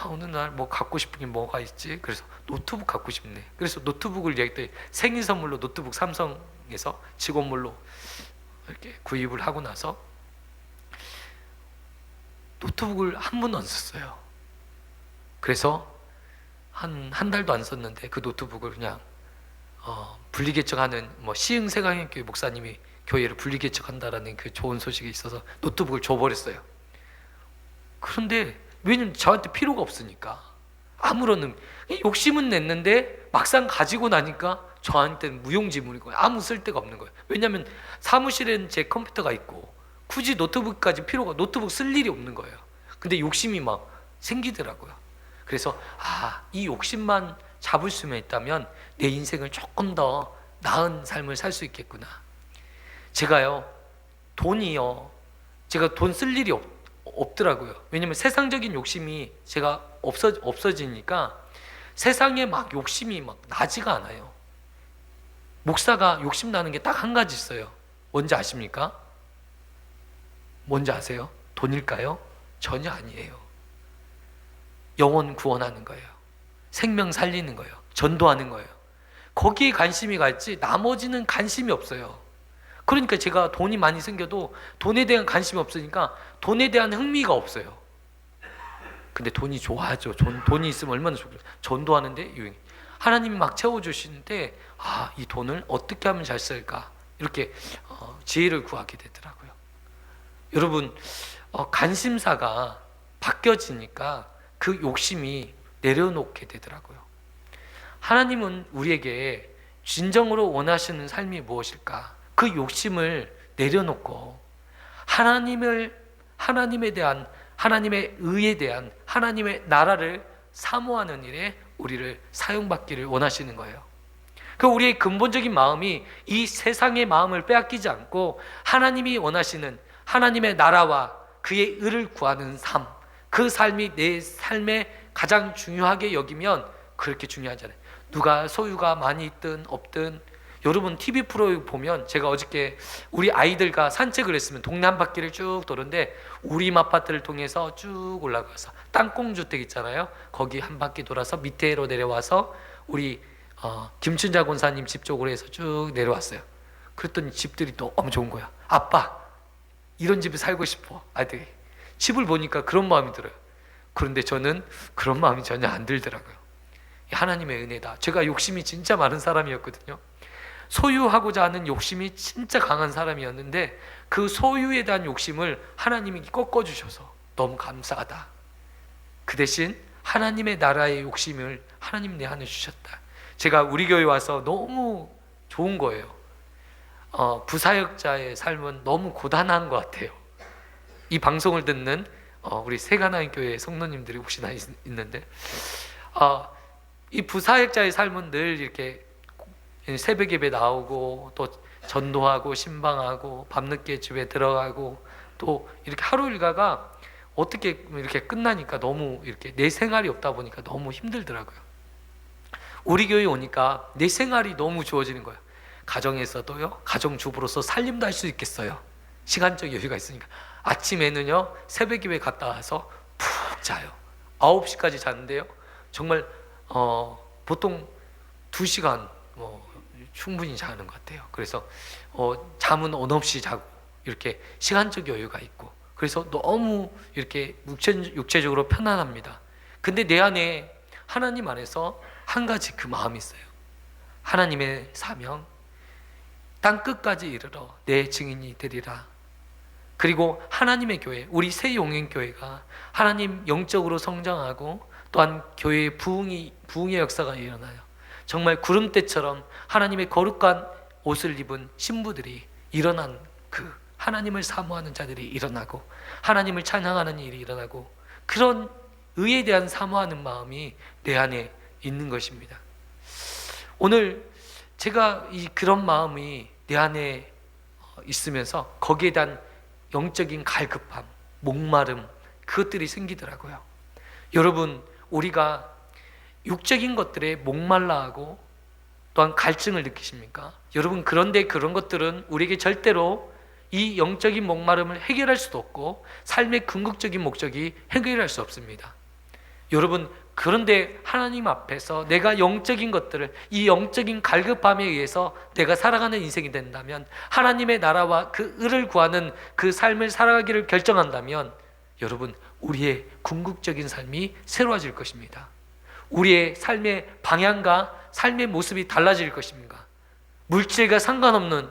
어느 날 뭐 갖고 싶은 게 뭐가 있지? 그래서 노트북 갖고 싶네. 그래서 노트북을 얘기했더니 생일 선물로 노트북 삼성에서 직원물로 이렇게 구입을 하고 나서 노트북을 한 번도 안 썼어요. 그래서 한 달도 안 썼는데 그 노트북을 그냥 분리개척하는 시흥세강현교회 목사님이 교회를 분리개척한다라는 그 좋은 소식이 있어서 노트북을 줘버렸어요. 그런데 왜냐면 저한테 필요가 없으니까, 아무런 욕심은 냈는데 막상 가지고 나니까 저한테는 무용지물인 거예요. 아무 쓸데가 없는 거예요. 왜냐하면 사무실에는 제 컴퓨터가 있고 굳이 노트북까지 노트북 쓸 일이 없는 거예요. 근데 욕심이 막 생기더라고요. 그래서 이 욕심만 잡을 수만 있다면 내 인생을 조금 더 나은 삶을 살 수 있겠구나. 제가 돈 쓸 일이 없더라고요. 왜냐면 세상적인 욕심이 제가 없어지니까 세상에 막 욕심이 막 나지가 않아요. 목사가 욕심 나는 게 딱 한 가지 있어요. 뭔지 아십니까? 뭔지 아세요? 돈일까요? 전혀 아니에요. 영혼 구원하는 거예요. 생명 살리는 거예요. 전도하는 거예요. 거기에 관심이 갔지 나머지는 관심이 없어요. 그러니까 제가 돈이 많이 생겨도 돈에 대한 관심이 없으니까 돈에 대한 흥미가 없어요. 근데 돈이 좋아하죠. 돈이 있으면 얼마나 좋겠어요. 전도하는데 유행. 하나님이 막 채워주시는데 이 돈을 어떻게 하면 잘 쓸까, 이렇게 지혜를 구하게 되더라고요. 여러분, 관심사가 바뀌어지니까 그 욕심이 내려놓게 되더라고요. 하나님은 우리에게 진정으로 원하시는 삶이 무엇일까? 그 욕심을 내려놓고 하나님에 대한, 하나님의 의에 대한, 하나님의 나라를 사모하는 일에 우리를 사용받기를 원하시는 거예요. 그 우리의 근본적인 마음이 이 세상의 마음을 빼앗기지 않고 하나님이 원하시는 하나님의 나라와 그의 의를 구하는 삶, 그 삶이 내 삶에 가장 중요하게 여기면 그렇게 중요하잖아요. 누가 소유가 많이 있든 없든, 여러분 TV 프로 보면, 제가 어저께 우리 아이들과 산책을 했으면 동네 한 바퀴를 쭉 도는데 우림 아파트를 통해서 쭉 올라가서 땅콩주택 있잖아요. 거기 한 바퀴 돌아서 밑에로 내려와서 우리 김춘자 권사님 집 쪽으로 해서 쭉 내려왔어요. 그랬더니 집들이 너무 좋은 거야. 아빠, 이런 집에 살고 싶어. 아들이 집을 보니까 그런 마음이 들어요. 그런데 저는 그런 마음이 전혀 안 들더라고요. 하나님의 은혜다. 제가 욕심이 진짜 많은 사람이었거든요. 소유하고자 하는 욕심이 진짜 강한 사람이었는데 그 소유에 대한 욕심을 하나님이 꺾어주셔서 너무 감사하다. 그 대신 하나님의 나라의 욕심을 하나님 내 안에 주셨다. 제가 우리 교회 와서 너무 좋은 거예요. 부사역자의 삶은 너무 고단한 것 같아요. 이 방송을 듣는 우리 세가나인 교회 성도님들이 혹시나 있는데, 이 부사역자의 삶은 늘 이렇게 새벽 예배 나오고 또 전도하고 신방하고 밤늦게 집에 들어가고 또 이렇게 하루 일과가 어떻게 이렇게 끝나니까 너무 이렇게 내 생활이 없다 보니까 너무 힘들더라고요. 우리 교회 오니까 내 생활이 너무 주어지는 거예요. 가정에서도요, 가정주부로서 살림도 할 수 있겠어요. 시간적 여유가 있으니까. 아침에는요, 새벽 기도에 갔다 와서 푹 자요. 9시까지 자는데요, 정말 보통 2시간 충분히 자는 것 같아요. 그래서 잠은 온 없이 자고 이렇게 시간적 여유가 있고, 그래서 너무 이렇게 육체적으로 편안합니다. 근데 내 안에 하나님 안에서 한 가지 그 마음이 있어요. 하나님의 사명, 땅 끝까지 이르러 내 증인이 되리라. 그리고 하나님의 교회, 우리 새용인교회가 하나님 영적으로 성장하고 또한 교회의 부흥의 역사가 일어나요. 정말 구름대처럼 하나님의 거룩한 옷을 입은 신부들이 일어난 그 하나님을 사모하는 자들이 일어나고 하나님을 찬양하는 일이 일어나고 그런 의에 대한 사모하는 마음이 내 안에 있는 것입니다. 오늘 제가 그런 마음이 내 안에 있으면서 거기에 대한 영적인 갈급함, 목마름, 그것들이 생기더라고요. 여러분, 우리가 육적인 것들에 목말라하고 또한 갈증을 느끼십니까? 여러분, 그런데 그런 것들은 우리에게 절대로 이 영적인 목마름을 해결할 수도 없고 삶의 궁극적인 목적이 해결할 수 없습니다. 여러분, 그런데 하나님 앞에서 내가 영적인 것들을, 이 영적인 갈급함에 의해서 내가 살아가는 인생이 된다면, 하나님의 나라와 그 의를 구하는 그 삶을 살아가기를 결정한다면, 여러분, 우리의 궁극적인 삶이 새로워질 것입니다. 우리의 삶의 방향과 삶의 모습이 달라질 것입니다. 물질과 상관없는,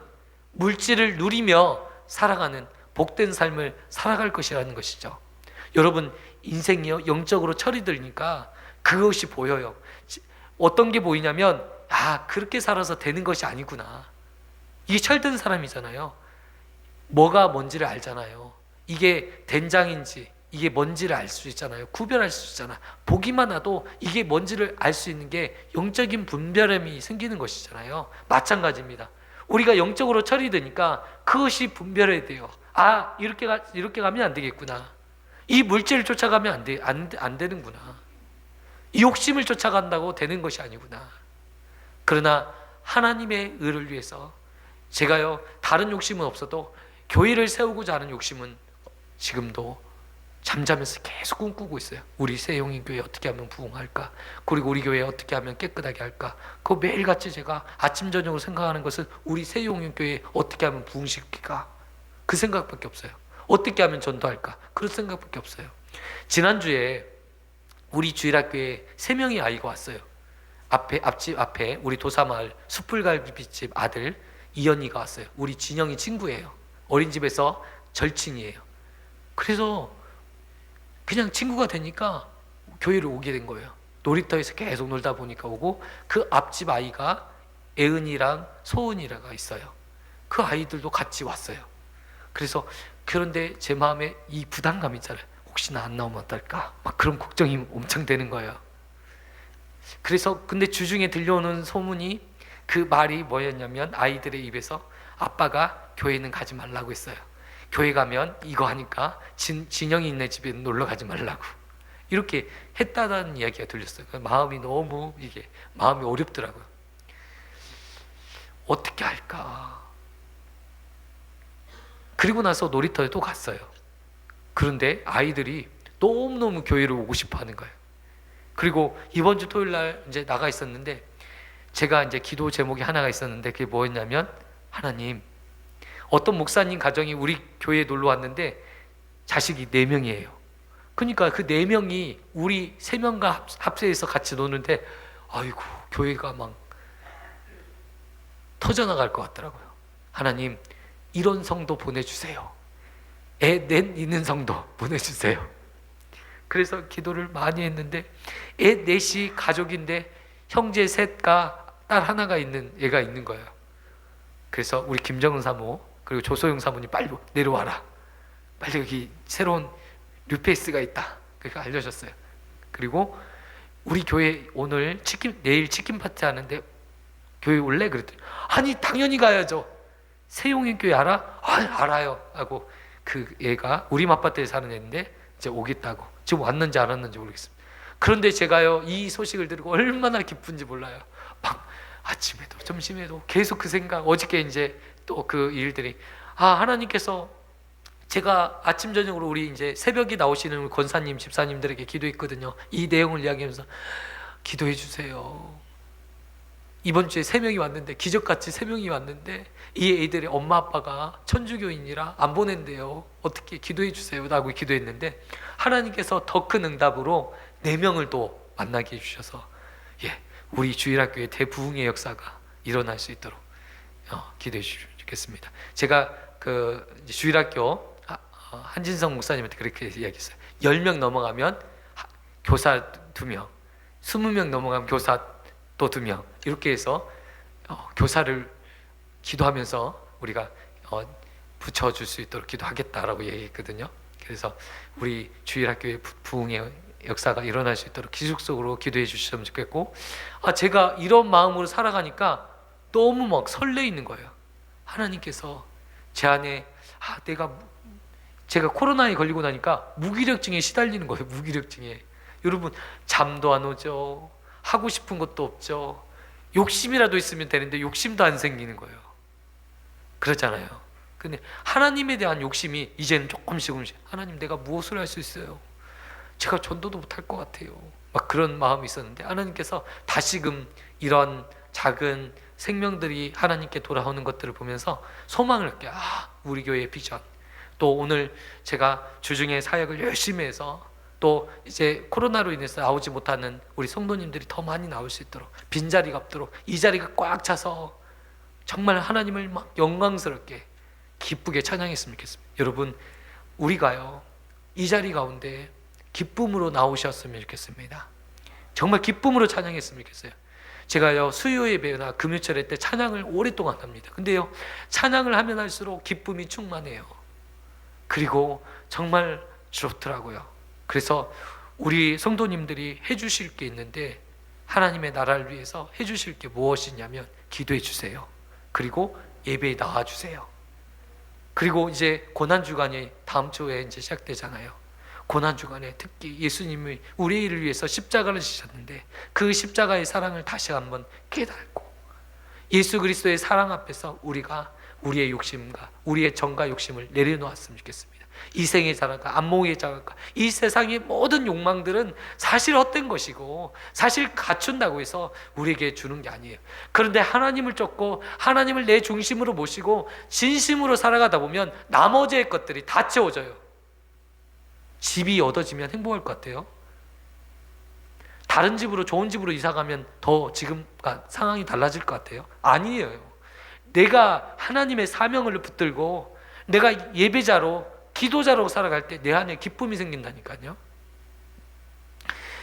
물질을 누리며 살아가는 복된 삶을 살아갈 것이라는 것이죠. 여러분, 인생이요, 영적으로 철이 들니까 그것이 보여요. 어떤 게 보이냐면, 그렇게 살아서 되는 것이 아니구나. 이게 철든 사람이잖아요. 뭐가 뭔지를 알잖아요. 이게 된장인지 이게 뭔지를 알 수 있잖아요. 구별할 수 있잖아. 보기만 해도 이게 뭔지를 알 수 있는 게 영적인 분별함이 생기는 것이잖아요. 마찬가지입니다. 우리가 영적으로 철이 드니까 그것이 분별해야 돼요. 이렇게 가면 안 되겠구나. 이 물질을 쫓아가면 안 되는구나. 이 욕심을 쫓아간다고 되는 것이 아니구나. 그러나 하나님의 의를 위해서 제가요, 다른 욕심은 없어도 교회를 세우고자 하는 욕심은 지금도 잠자면서 계속 꿈꾸고 있어요. 우리 새용인교회 어떻게 하면 부흥할까? 그리고 우리 교회 어떻게 하면 깨끗하게 할까? 그거 매일같이 제가 아침 저녁으로 생각하는 것은 우리 새용인교회 어떻게 하면 부흥시킬까? 그 생각밖에 없어요. 어떻게 하면 전도할까? 그런 생각밖에 없어요. 지난주에 우리 주일학교에 3명의 아이가 왔어요. 앞집 앞에 우리 도사마을 숯불갈비집 아들 이현이가 왔어요. 우리 진영이 친구예요. 어린이집에서 절친이에요. 그래서 그냥 친구가 되니까 교회를 오게 된 거예요. 놀이터에서 계속 놀다 보니까 오고, 그 앞집 아이가 애은이랑 소은이라가 있어요. 그 아이들도 같이 왔어요. 그래서 그런데 제 마음에 이 부담감 있잖아요. 혹시나 안 나오면 어떨까? 막 그런 걱정이 엄청 되는 거예요. 그래서 근데 주중에 들려오는 소문이, 그 말이 뭐였냐면, 아이들의 입에서 아빠가 교회는 가지 말라고 했어요. 교회 가면 이거 하니까 진영이 있는 집에 놀러 가지 말라고 이렇게 했다는 이야기가 들렸어요. 마음이 너무 마음이 어렵더라고요. 어떻게 할까? 그리고 나서 놀이터에 또 갔어요. 그런데 아이들이 너무너무 교회를 오고 싶어 하는 거예요. 그리고 이번 주 토요일 날 이제 나가 있었는데, 제가 이제 기도 제목이 하나가 있었는데, 그게 뭐였냐면, 하나님, 어떤 목사님 가정이 우리 교회에 놀러 왔는데 자식이 4명이에요. 그러니까 그 4명이 우리 3명과 합세해서 같이 노는데, 아이고, 교회가 막 터져나갈 것 같더라고요. 하나님, 이런 성도 보내주세요. 애 넷 있는 성도 보내주세요. 그래서 기도를 많이 했는데, 애 넷이 가족인데 형제 셋과 딸 하나가 있는 애가 있는 거예요. 그래서 우리 김정은 사모 그리고 조소영 사모님, 빨리 내려와라. 빨리 여기 새로운 뉴페이스가 있다. 그렇게 알려줬어요. 그리고 우리 교회 내일 치킨 파티 하는데 교회 올래? 그랬더니, 아니 당연히 가야죠. 새용인교회 알아? 알아요. 하고, 그 애가 우리 맞바트에 사는 애인데 이제 오겠다고. 지금 왔는지 안 왔는지 모르겠습니다. 그런데 제가요 이 소식을 들고 얼마나 기쁜지 몰라요. 막 아침에도 점심에도 계속 그 생각. 어저께 이제 또 그 일들이 하나님께서 제가 아침 저녁으로 우리 이제 새벽에 나오시는 우리 권사님 집사님들에게 기도했거든요. 이 내용을 이야기하면서 기도해 주세요. 이번 주에 3명이 왔는데 기적같이 3명이 왔는데 이 애들의 엄마 아빠가 천주교인이라 안 보낸대요. 어떻게 기도해 주세요 라고 기도했는데 하나님께서 더 큰 응답으로 4명을 또 만나게 해주셔서 우리 주일학교의 대부흥의 역사가 일어날 수 있도록 기도해 주시면 좋겠습니다. 제가 그 주일학교 한진성 목사님한테 그렇게 이야기했어요. 10명 넘어가면 교사 2명, 20명 넘어가면 교사 또 2명, 이렇게 해서 교사를 기도하면서 우리가 붙여줄 수 있도록 기도하겠다라고 얘기했거든요. 그래서 우리 주일학교의 부흥의 역사가 일어날 수 있도록 기술적으로 기도해 주셨으면 좋겠고, 제가 이런 마음으로 살아가니까 너무 막 설레이는 거예요. 하나님께서 제 안에 제가 코로나에 걸리고 나니까 무기력증에 시달리는 거예요. 무기력증에. 여러분, 잠도 안 오죠. 하고 싶은 것도 없죠. 욕심이라도 있으면 되는데 욕심도 안 생기는 거예요. 그렇잖아요. 근데 하나님에 대한 욕심이 이제는 조금씩 하나님, 내가 무엇을 할 수 있어요? 제가 전도도 못할 것 같아요. 막 그런 마음이 있었는데 하나님께서 다시금 이런 작은 생명들이 하나님께 돌아오는 것들을 보면서 소망을 갖게, 우리 교회의 비전, 또 오늘 제가 주중에 사역을 열심히 해서 또 이제 코로나로 인해서 나오지 못하는 우리 성도님들이 더 많이 나올 수 있도록, 빈자리가 없도록 이 자리가 꽉 차서 정말 하나님을 막 영광스럽게 기쁘게 찬양했으면 좋겠습니다. 여러분, 우리가요 이 자리 가운데 기쁨으로 나오셨으면 좋겠습니다. 정말 기쁨으로 찬양했으면 좋겠어요. 제가요 수요 예배나 금요철에 때 찬양을 오랫동안 합니다. 근데요 찬양을 하면 할수록 기쁨이 충만해요. 그리고 정말 좋더라고요. 그래서 우리 성도님들이 해주실 게 있는데, 하나님의 나라를 위해서 해주실 게 무엇이냐면 기도해 주세요. 그리고 예배에 나와 주세요. 그리고 이제 고난주간이 다음 주에 이제 시작되잖아요. 고난주간에 특히 예수님이 우리 일을 위해서 십자가를 지셨는데 그 십자가의 사랑을 다시 한번 깨닫고 예수 그리스도의 사랑 앞에서 우리가 우리의 욕심과 우리의 정과 욕심을 내려놓았으면 좋겠습니다. 이생의 자랑과 안목의 자랑과 이 세상의 모든 욕망들은 사실 헛된 것이고 사실 갖춘다고 해서 우리에게 주는 게 아니에요. 그런데 하나님을 쫓고 하나님을 내 중심으로 모시고 진심으로 살아가다 보면 나머지의 것들이 다 채워져요. 집이 얻어지면 행복할 것 같아요? 다른 집으로, 좋은 집으로 이사 가면 더 지금과 상황이 달라질 것 같아요? 아니에요. 내가 하나님의 사명을 붙들고 내가 예배자로, 기도자로 살아갈 때 내 안에 기쁨이 생긴다니까요.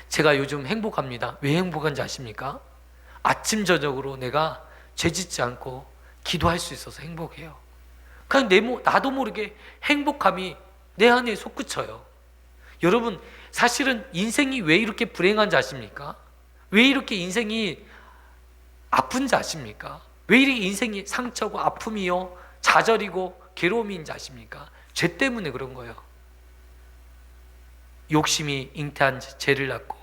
제가 요즘 행복합니다. 왜 행복한지 아십니까? 아침 저녁으로 내가 죄짓지 않고 기도할 수 있어서 행복해요. 그냥 나도 모르게 행복함이 내 안에 솟구쳐요. 여러분, 사실은 인생이 왜 이렇게 불행한지 아십니까? 왜 이렇게 인생이 아픈지 아십니까? 왜 이렇게 인생이 상처고 아픔이요 좌절이고 괴로움인지 아십니까? 죄 때문에 그런 거예요. 욕심이 잉태한 죄를 낳고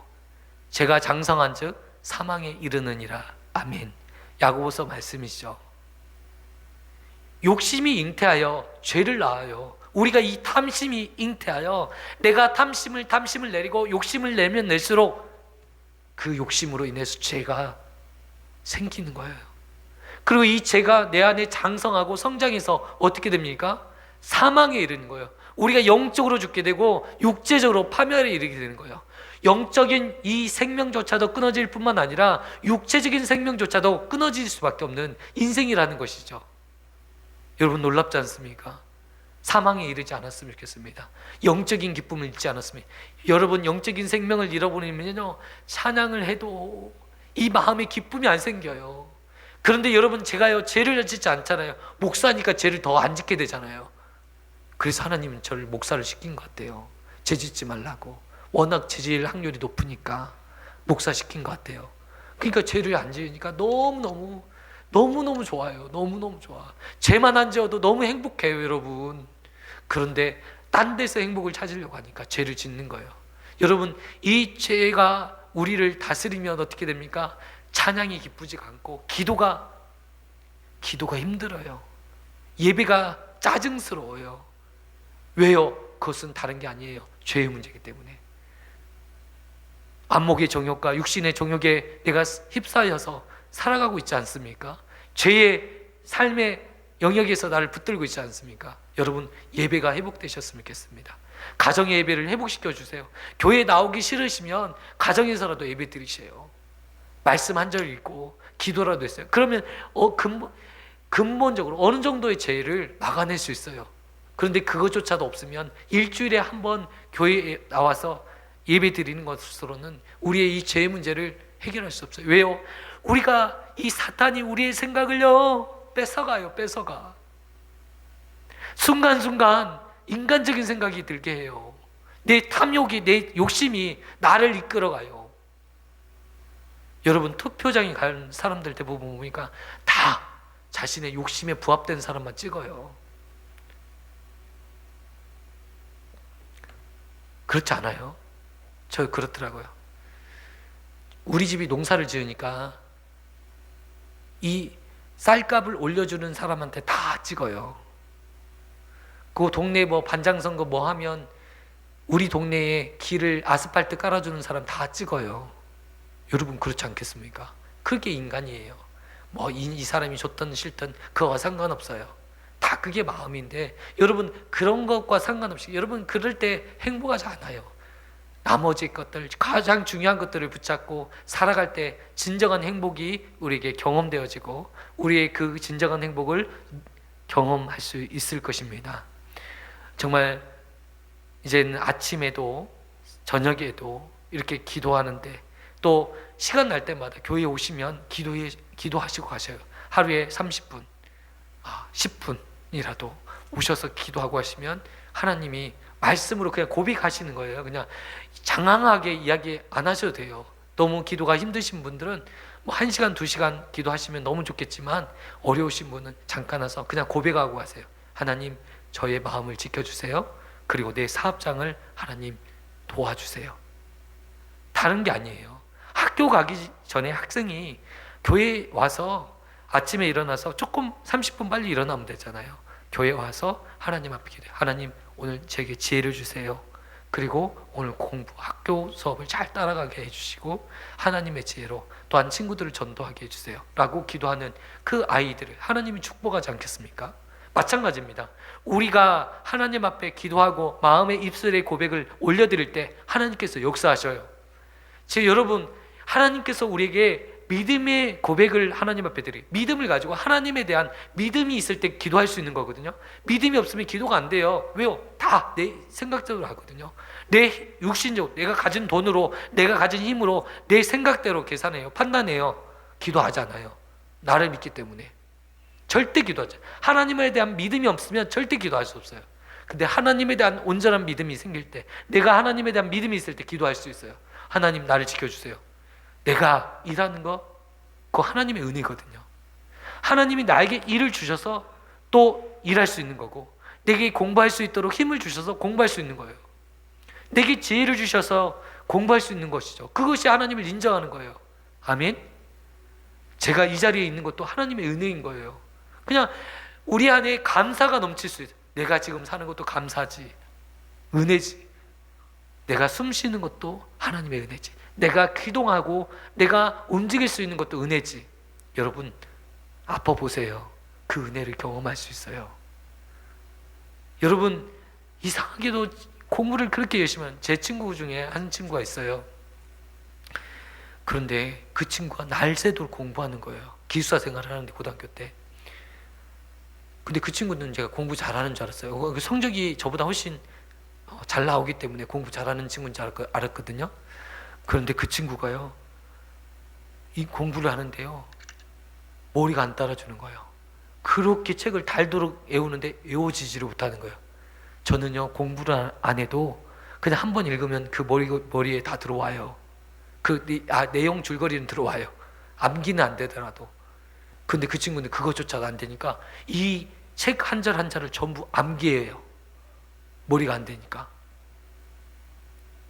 죄가 장성한 즉 사망에 이르느니라. 아멘. 야고보서 말씀이죠. 욕심이 잉태하여 죄를 낳아요. 우리가 이 탐심이 잉태하여 내가 탐심을 내리고 욕심을 내면 낼수록 그 욕심으로 인해서 죄가 생기는 거예요. 그리고 이 죄가 내 안에 장성하고 성장해서 어떻게 됩니까? 사망에 이르는 거예요. 우리가 영적으로 죽게 되고 육체적으로 파멸에 이르게 되는 거예요. 영적인 이 생명조차도 끊어질 뿐만 아니라 육체적인 생명조차도 끊어질 수밖에 없는 인생이라는 것이죠. 여러분, 놀랍지 않습니까? 사망에 이르지 않았으면 좋겠습니다. 영적인 기쁨을 잃지 않았으면. 여러분, 영적인 생명을 잃어버리면요 찬양을 해도 이 마음에 기쁨이 안 생겨요. 그런데 여러분, 제가요 죄를 짓지 않잖아요. 목사니까 죄를 더 안 짓게 되잖아요. 그래서 하나님은 저를 목사를 시킨 것 같아요. 죄 짓지 말라고. 워낙 죄 지을 확률이 높으니까 목사 시킨 것 같아요. 그러니까 죄를 안 지으니까 너무너무 좋아요. 너무너무 좋아. 죄만 안 지어도 너무 행복해요, 여러분. 그런데 딴 데서 행복을 찾으려고 하니까 죄를 짓는 거예요. 여러분, 이 죄가 우리를 다스리면 어떻게 됩니까? 찬양이 기쁘지가 않고 기도가 힘들어요. 예배가 짜증스러워요. 왜요? 그것은 다른 게 아니에요. 죄의 문제이기 때문에. 안목의 정욕과 육신의 정욕에 내가 휩싸여서 살아가고 있지 않습니까? 죄의 삶의 영역에서 나를 붙들고 있지 않습니까? 여러분, 예배가 회복되셨으면 좋겠습니다. 가정의 예배를 회복시켜 주세요. 교회 나오기 싫으시면 가정에서라도 예배 드리세요. 말씀 한 절 읽고 기도라도 했어요. 그러면 근본적으로 어느 정도의 죄를 막아낼 수 있어요. 그런데 그것조차도 없으면 일주일에 한 번 교회에 나와서 예배 드리는 것으로는 우리의 이 죄의 문제를 해결할 수 없어요. 왜요? 우리가 이 사탄이 우리의 생각을요 뺏어가. 순간순간 인간적인 생각이 들게 해요. 내 탐욕이, 내 욕심이 나를 이끌어가요. 여러분, 투표장에 간 사람들 대부분 보니까 다 자신의 욕심에 부합된 사람만 찍어요. 그렇지 않아요? 저 그렇더라고요. 우리 집이 농사를 지으니까 이 쌀값을 올려주는 사람한테 다 찍어요. 그 동네 뭐 반장선거 뭐 하면 우리 동네에 길을 아스팔트 깔아주는 사람 다 찍어요. 여러분, 그렇지 않겠습니까? 그게 인간이에요. 뭐 이 사람이 좋든 싫든 그거와 상관없어요. 다 그게 마음인데, 여러분, 그런 것과 상관없이 여러분 그럴 때 행복하지 않아요. 나머지 것들, 가장 중요한 것들을 붙잡고 살아갈 때 진정한 행복이 우리에게 경험되어지고 우리의 그 진정한 행복을 경험할 수 있을 것입니다. 정말 이제는 아침에도 저녁에도 이렇게 기도하는데, 또 시간 날 때마다 교회에 오시면 기도하시고 가셔요. 하루에 30분, 10분이라도 오셔서 기도하고 하시면 하나님이 말씀으로 그냥 고백하시는 거예요. 그냥 장황하게 이야기 안 하셔도 돼요. 너무 기도가 힘드신 분들은 뭐 1시간, 2시간 기도하시면 너무 좋겠지만, 어려우신 분은 잠깐 와서 그냥 고백하고 가세요. 하나님, 저의 마음을 지켜주세요. 그리고 내 사업장을 하나님 도와주세요. 다른 게 아니에요. 학교 가기 전에 학생이 교회에 와서 아침에 일어나서 조금 30분 빨리 일어나면 되잖아요. 교회에 와서 하나님 앞에 기도해요. 하나님, 오늘 제게 지혜를 주세요. 그리고 오늘 학교 수업을 잘 따라가게 해주시고 하나님의 지혜로 또한 친구들을 전도하게 해주세요 라고 기도하는 그 아이들을 하나님이 축복하지 않겠습니까? 마찬가지입니다. 우리가 하나님 앞에 기도하고 마음의 입술의 고백을 올려드릴 때 하나님께서 역사하셔요. 지금 여러분, 하나님께서 우리에게 믿음의 고백을 하나님 앞에 드려요. 믿음을 가지고 하나님에 대한 믿음이 있을 때 기도할 수 있는 거거든요. 믿음이 없으면 기도가 안 돼요. 왜요? 다 내 생각적으로 하거든요. 내 육신적으로, 내가 가진 돈으로, 내가 가진 힘으로 내 생각대로 계산해요. 판단해요. 기도하잖아요. 나를 믿기 때문에. 절대 기도하지 않아요. 하나님에 대한 믿음이 없으면 절대 기도할 수 없어요. 근데 하나님에 대한 온전한 믿음이 생길 때, 내가 하나님에 대한 믿음이 있을 때 기도할 수 있어요. 하나님, 나를 지켜주세요. 내가 일하는 거, 그거 하나님의 은혜거든요. 하나님이 나에게 일을 주셔서 또 일할 수 있는 거고, 내게 공부할 수 있도록 힘을 주셔서 공부할 수 있는 거예요. 내게 지혜를 주셔서 공부할 수 있는 것이죠. 그것이 하나님을 인정하는 거예요. 아멘. 제가 이 자리에 있는 것도 하나님의 은혜인 거예요. 그냥 우리 안에 감사가 넘칠 수 있어요. 내가 지금 사는 것도 감사지, 은혜지. 내가 숨 쉬는 것도 하나님의 은혜지. 내가 기도하고 내가 움직일 수 있는 것도 은혜지. 여러분, 아파 보세요. 그 은혜를 경험할 수 있어요. 여러분, 이상하게도 공부를 그렇게 열심히 하는 제 친구 중에 한 친구가 있어요. 그런데 그 친구가 날 새도록 공부하는 거예요. 기숙사 생활을 하는데, 고등학교 때. 근데 그 친구는 제가 공부 잘하는 줄 알았어요. 성적이 저보다 훨씬 잘 나오기 때문에 공부 잘하는 친구인 줄 알았거든요. 그런데 그 친구가요, 이 공부를 하는데요, 머리가 안 따라주는 거예요. 그렇게 책을 달도록 외우는데 외워지지를 못하는 거예요. 저는요, 공부를 안 해도 그냥 한 번 읽으면 그 머리에 다 들어와요. 내용 줄거리는 들어와요. 암기는 안 되더라도. 근데 그 친구는 그것조차도 안 되니까 이 책 한 절 한 절을 전부 암기해요. 머리가 안 되니까.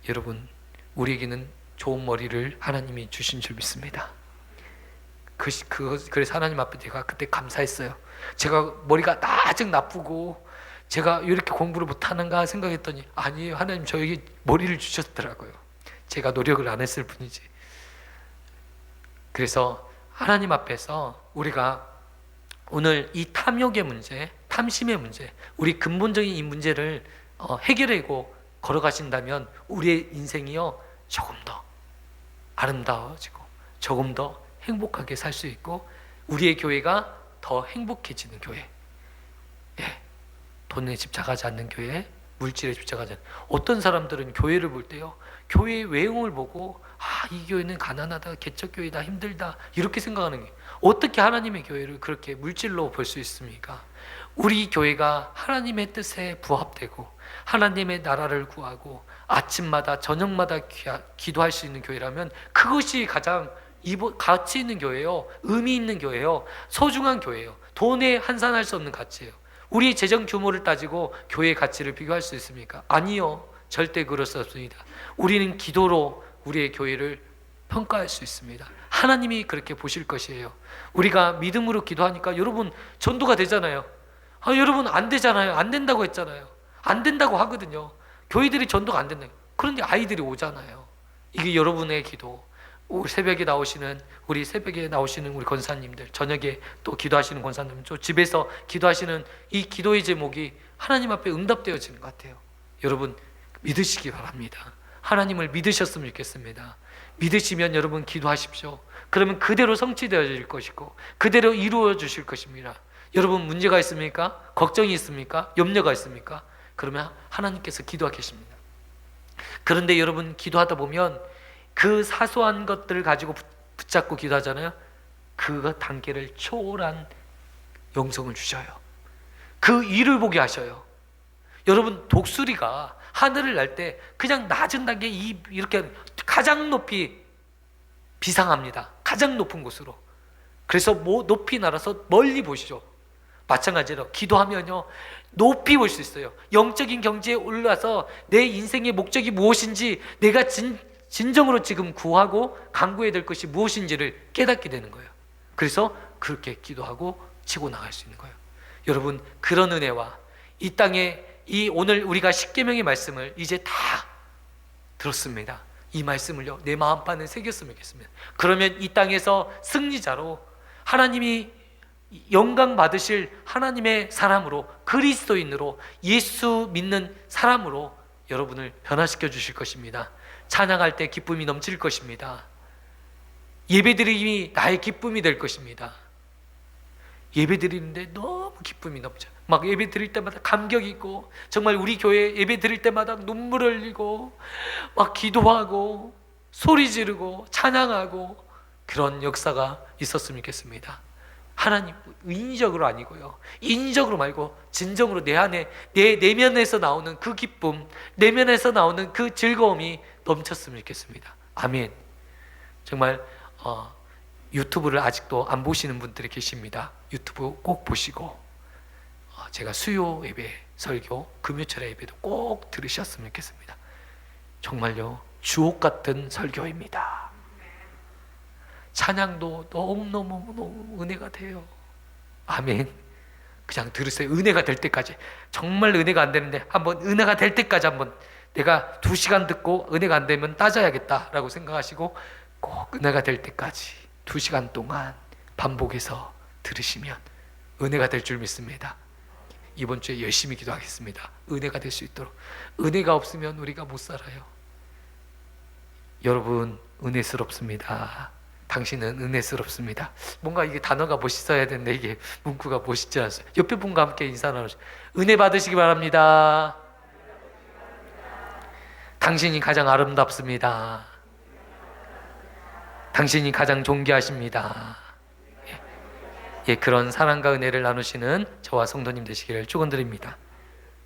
여러분, 우리에게는 좋은 머리를 하나님이 주신 줄 믿습니다. 그래서 하나님 앞에 제가 그때 감사했어요. 제가 머리가 아직 나쁘고 제가 이렇게 공부를 못하는가 생각했더니 아니에요, 하나님 저에게 머리를 주셨더라고요. 제가 노력을 안 했을 뿐이지. 그래서 하나님 앞에서 우리가 오늘 이 탐욕의 문제, 탐심의 문제, 우리 근본적인 이 문제를 해결하고 걸어가신다면 우리의 인생이요 조금 더 아름다워지고 조금 더 행복하게 살 수 있고 우리의 교회가 더 행복해지는 교회. 예, 돈에 집착하지 않는 교회, 물질에 집착하지 않는. 어떤 사람들은 교회를 볼 때요, 교회의 외형을 보고 이 교회는 가난하다, 개척교회다, 힘들다 이렇게 생각하는 게, 어떻게 하나님의 교회를 그렇게 물질로 볼 수 있습니까? 우리 교회가 하나님의 뜻에 부합되고 하나님의 나라를 구하고 아침마다 저녁마다 기도할 수 있는 교회라면 그것이 가장 가치 있는 교회예요. 의미 있는 교회예요. 소중한 교회예요. 돈에 환산할 수 없는 가치예요. 우리 재정 규모를 따지고 교회의 가치를 비교할 수 있습니까? 아니요, 절대 그럴 수 없습니다. 우리는 기도로 우리의 교회를 평가할 수 있습니다. 하나님이 그렇게 보실 것이에요. 우리가 믿음으로 기도하니까 여러분 전도가 되잖아요. 여러분 안 되잖아요. 안 된다고 했잖아요. 안 된다고 하거든요. 교회들이 전도가 안 된다. 그런데 아이들이 오잖아요. 이게 여러분의 기도. 우리 새벽에 나오시는 우리 권사님들, 저녁에 또 기도하시는 권사님들, 또 집에서 기도하시는 이 기도의 제목이 하나님 앞에 응답되어지는 것 같아요. 여러분 믿으시기 바랍니다. 하나님을 믿으셨으면 좋겠습니다. 믿으시면 여러분 기도하십시오. 그러면 그대로 성취되어질 것이고 그대로 이루어 주실 것입니다. 여러분 문제가 있습니까? 걱정이 있습니까? 염려가 있습니까? 그러면 하나님께서 기도하겠습니다. 그런데 여러분 기도하다 보면 그 사소한 것들을 가지고 붙잡고 기도하잖아요. 그 단계를 초월한 영성을 주셔요. 그 일을 보게 하셔요. 여러분 독수리가 하늘을 날 때 그냥 낮은 단계 이렇게 가장 높이 비상합니다. 가장 높은 곳으로. 그래서 높이 날아서 멀리 보시죠. 마찬가지로 기도하면요 높이 볼 수 있어요. 영적인 경지에 올라서 내 인생의 목적이 무엇인지, 내가 진정으로 지금 구하고 간구해야 될 것이 무엇인지를 깨닫게 되는 거예요. 그래서 그렇게 기도하고 치고 나갈 수 있는 거예요. 여러분 그런 은혜와 이 땅에 오늘 우리가 십계명의 말씀을 이제 다 들었습니다. 이 말씀을요 내 마음판에 새겼으면 좋겠습니다. 그러면 이 땅에서 승리자로 하나님이 영광 받으실 하나님의 사람으로, 그리스도인으로, 예수 믿는 사람으로 여러분을 변화시켜 주실 것입니다. 찬양할 때 기쁨이 넘칠 것입니다. 예배드림이 나의 기쁨이 될 것입니다. 예배드리는데 너무 기쁨이 넘쳐요. 막 예배드릴 때마다 감격이 있고, 정말 우리 교회 예배드릴 때마다 눈물을 흘리고 막 기도하고 소리 지르고 찬양하고 그런 역사가 있었으면 좋겠습니다. 하나님 인위적으로 아니고요, 인위적으로 말고 진정으로 내 안에, 내 내면에서 나오는 그 기쁨, 내면에서 나오는 그 즐거움이 넘쳤으면 좋겠습니다. 아멘. 정말 유튜브를 아직도 안 보시는 분들이 계십니다. 유튜브 꼭 보시고 제가 수요 예배 설교, 금요철의 예배도 꼭 들으셨으면 좋겠습니다. 정말요 주옥 같은 설교입니다. 찬양도 너무너무 은혜가 돼요. 아멘. 그냥 들으세요. 은혜가 될 때까지. 정말 은혜가 안 되는데 한번 은혜가 될 때까지 한번, 내가 2시간 듣고 은혜가 안 되면 따져야겠다라고 생각하시고 꼭 은혜가 될 때까지 2시간 동안 반복해서 들으시면 은혜가 될 줄 믿습니다. 이번 주에 열심히 기도하겠습니다. 은혜가 될 수 있도록. 은혜가 없으면 우리가 못 살아요. 여러분 은혜스럽습니다. 당신은 은혜스럽습니다. 뭔가 이게 단어가 멋있어야 되는데 이게 문구가 멋있지 않았어요. 옆에 분과 함께 인사 나누시죠. 은혜 받으시기 바랍니다. 당신이 가장 아름답습니다. 당신이 가장 존귀하십니다. 예, 그런 사랑과 은혜를 나누시는 저와 성도님 되시기를 축원드립니다.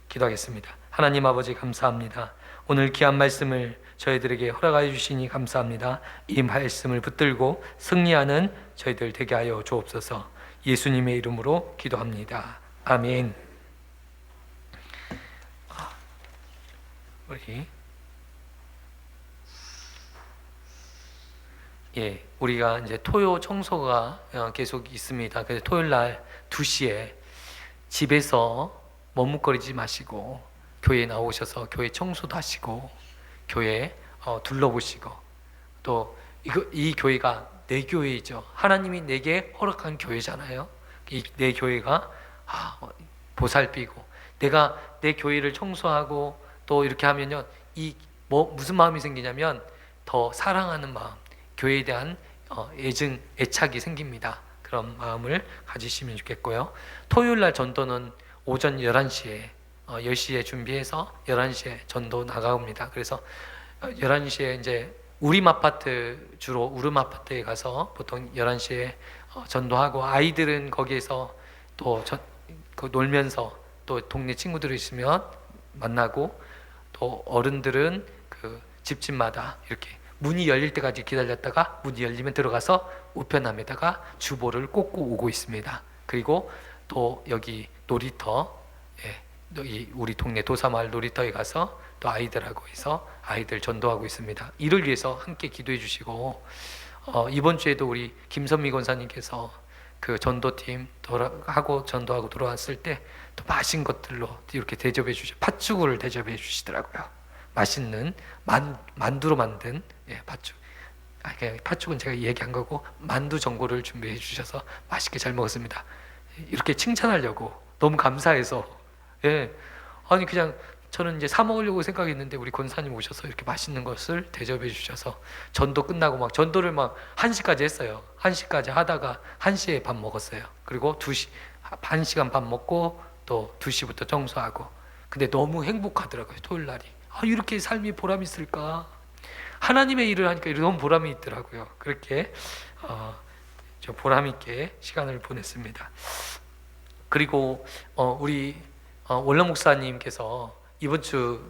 기도하겠습니다. 하나님 아버지 감사합니다. 오늘 귀한 말씀을 저희들에게 허락하여 주시니 감사합니다. 이 말씀을 붙들고 승리하는 저희들 되게 하여 주옵소서. 예수님의 이름으로 기도합니다. 아멘. 우리가 이제 토요 청소가 계속 있습니다. 그래서 토요일 날 2시에 집에서 머뭇거리지 마시고 교회에 나오셔서 교회 청소도 하시고 교회 둘러보시고, 또 이 교회가 내 교회이죠. 하나님이 내게 허락한 교회잖아요. 내 교회가 보살피고, 내가 내 교회를 청소하고 또 이렇게 하면요, 무슨 마음이 생기냐면 더 사랑하는 마음, 교회에 대한 애착이 생깁니다. 그런 마음을 가지시면 좋겠고요. 토요일 날 전도는 오전 11시에 10시에 준비해서 11시에 전도 나가옵니다. 그래서 11시에 이제 주로 우름 아파트에 가서 보통 11시에 전도하고, 아이들은 거기에서 또 놀면서 또 동네 친구들이 있으면 만나고, 또 어른들은 그 집집마다 이렇게 문이 열릴 때까지 기다렸다가 문이 열리면 들어가서 우편함에다가 주보를 꽂고 오고 있습니다. 그리고 또 여기 놀이터, 우리 동네 도사마을 놀이터에 가서 또 아이들하고 해서 아이들 전도하고 있습니다. 이를 위해서 함께 기도해 주시고, 이번 주에도 우리 김선미 권사님께서 그 전도팀 하고 전도하고 돌아왔을 때 또 맛있는 것들로 이렇게 대접해 주셔, 팥죽을 대접해 주시더라고요. 맛있는 만두로 만든 팥죽. 팥죽은 제가 얘기한 거고, 만두 전골을 준비해 주셔서 맛있게 잘 먹었습니다. 이렇게 칭찬하려고 너무 감사해서, 아니 그냥 저는 이제 사 먹으려고 생각했는데 우리 권사님 오셔서 이렇게 맛있는 것을 대접해 주셔서, 전도 끝나고 막 전도를 막 1시까지 했어요. 1시까지 하다가 1시에 밥 먹었어요. 그리고 2시 1시간 밥 먹고 또 2시부터 청소하고. 근데 너무 행복하더라고요. 토요일 날이. 이렇게 삶이 보람이 있을까? 하나님의 일을 하니까 너무 보람이 있더라고요. 그렇게 저 보람 있게 시간을 보냈습니다. 그리고 우리 원로 목사님께서 이번 주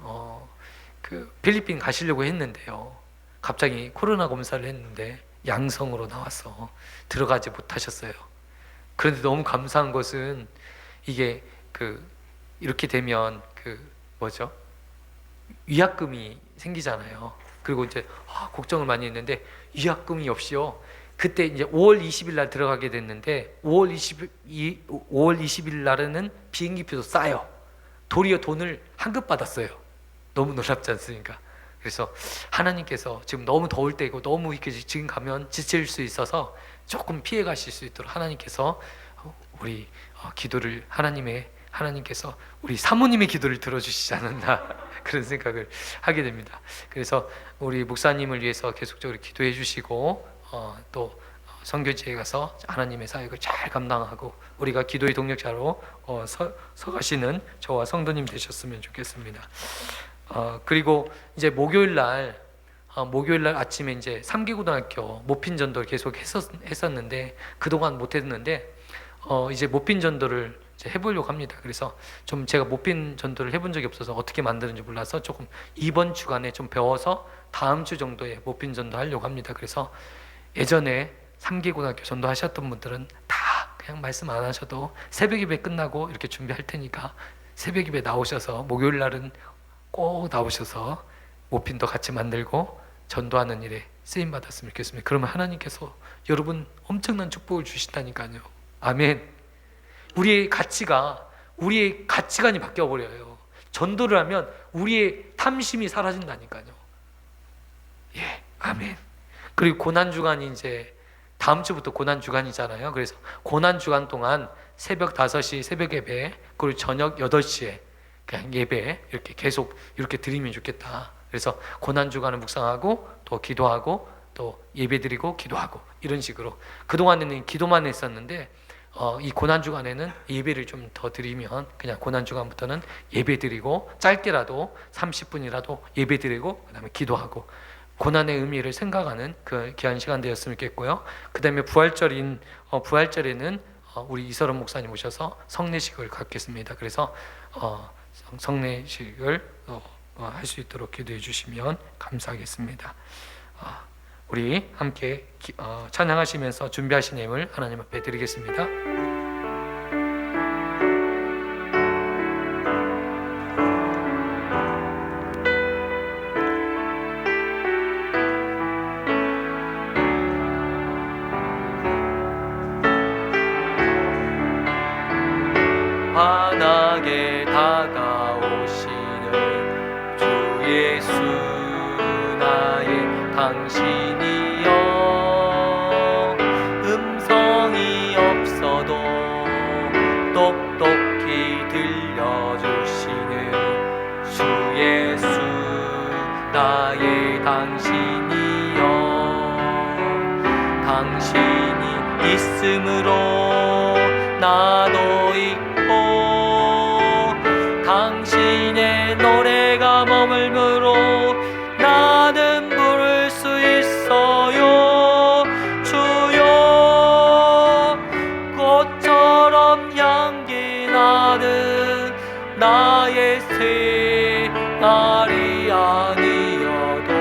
그 필리핀 가시려고 했는데요, 갑자기 코로나 검사를 했는데 양성으로 나와서 들어가지 못하셨어요. 그런데 너무 감사한 것은, 이게 이렇게 되면 위약금이 생기잖아요. 그리고 이제 걱정을 많이 했는데 위약금이 없이요, 그때 이제 5월 20일 날 들어가게 됐는데 5월 20일 날에는 비행기표도 싸요. 도리어 돈을 환급 받았어요. 너무 놀랍지 않습니까? 그래서 하나님께서 지금 너무 더울 때고 너무 이렇게 지금 가면 지칠 수 있어서 조금 피해 가실 수 있도록 하나님께서 우리 기도를 하나님께서 우리 사모님의 기도를 들어주시지 않았나 그런 생각을 하게 됩니다. 그래서 우리 목사님을 위해서 계속적으로 기도해 주시고, 또 선교지에 가서 하나님의 사역을 잘 감당하고 우리가 기도의 동력자로 서가시는 저와 성도님 되셨으면 좋겠습니다. 그리고 이제 목요일 날 아침에 이제 3개 고등학교 모핀 전도를 계속 했었는데 그동안 못 했는데 이제 모핀 전도를 이제 해보려고 합니다. 그래서 좀 제가 모핀 전도를 해본 적이 없어서 어떻게 만드는지 몰라서 조금 이번 주간에 좀 배워서 다음 주 정도에 모핀 전도 하려고 합니다. 그래서 예전에 3개 고등학교 전도하셨던 분들은 다 그냥 말씀 안 하셔도 새벽 예배 끝나고 이렇게 준비할 테니까 새벽 예배 나오셔서 목요일 날은 꼭 나오셔서 모핀도 같이 만들고 전도하는 일에 쓰임 받았으면 좋겠습니다. 그러면 하나님께서 여러분 엄청난 축복을 주신다니까요. 아멘. 우리의 가치관이 바뀌어 버려요. 전도를 하면 우리의 탐심이 사라진다니까요. 아멘. 그리고 고난 주간이 이제 다음 주부터 고난 주간이잖아요. 그래서 고난 주간 동안 새벽 5시 새벽 예배, 그리고 저녁 8시에 그냥 예배 이렇게 계속 이렇게 드리면 좋겠다. 그래서 고난 주간을 묵상하고 또 기도하고 또 예배 드리고 기도하고 이런 식으로, 그동안에는 기도만 했었는데 이 고난 주간에는 예배를 좀 더 드리면 그냥 고난 주간부터는 예배 드리고 짧게라도 30분이라도 예배 드리고 그다음에 기도하고 고난의 의미를 생각하는 그 귀한 시간 되었으면 좋겠고요. 그다음에 부활절에는 우리 이설원 목사님 오셔서 성례식을 갖겠습니다. 그래서 성례식을 할 수 있도록 기도해 주시면 감사하겠습니다. 우리 함께 찬양하시면서 준비하신 예물 하나님 앞에 드리겠습니다. 환하게 다가오시는 주 예수 나의 당신이여 음성이 없어도 똑똑히 들려주시는 주 예수 나의 당신이여 당신이 있음으로 나도 있고 당신의 노래가 머물므로 나는 부를 수 있어요 주여 꽃처럼 향기 나는 나의 생활이 아니어도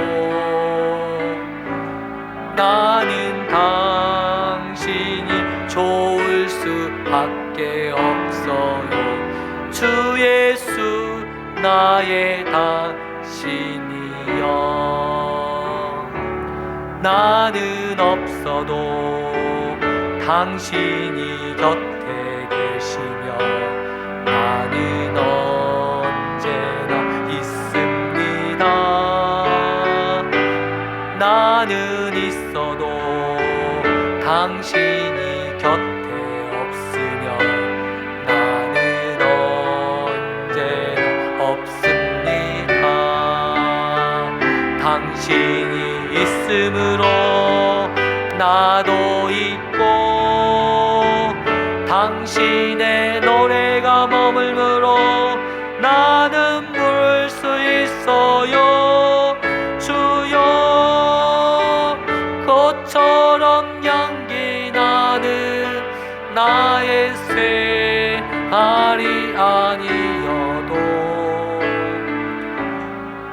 나는 당신이 좋을 수밖에 없어요 주 예수 나의 당신이여 나는 없어도 당신이 곁에 계시며 나는 언제나 있습니다 나는 있어도 당신이 곁에 없으며 나는 언제나 없습니다 당신이 있음으로 나도 있고 당신의 노래가 머물므로 나는 부를 수 있어요 주여 꽃처럼 향기 나는 나의 생활이 아니어도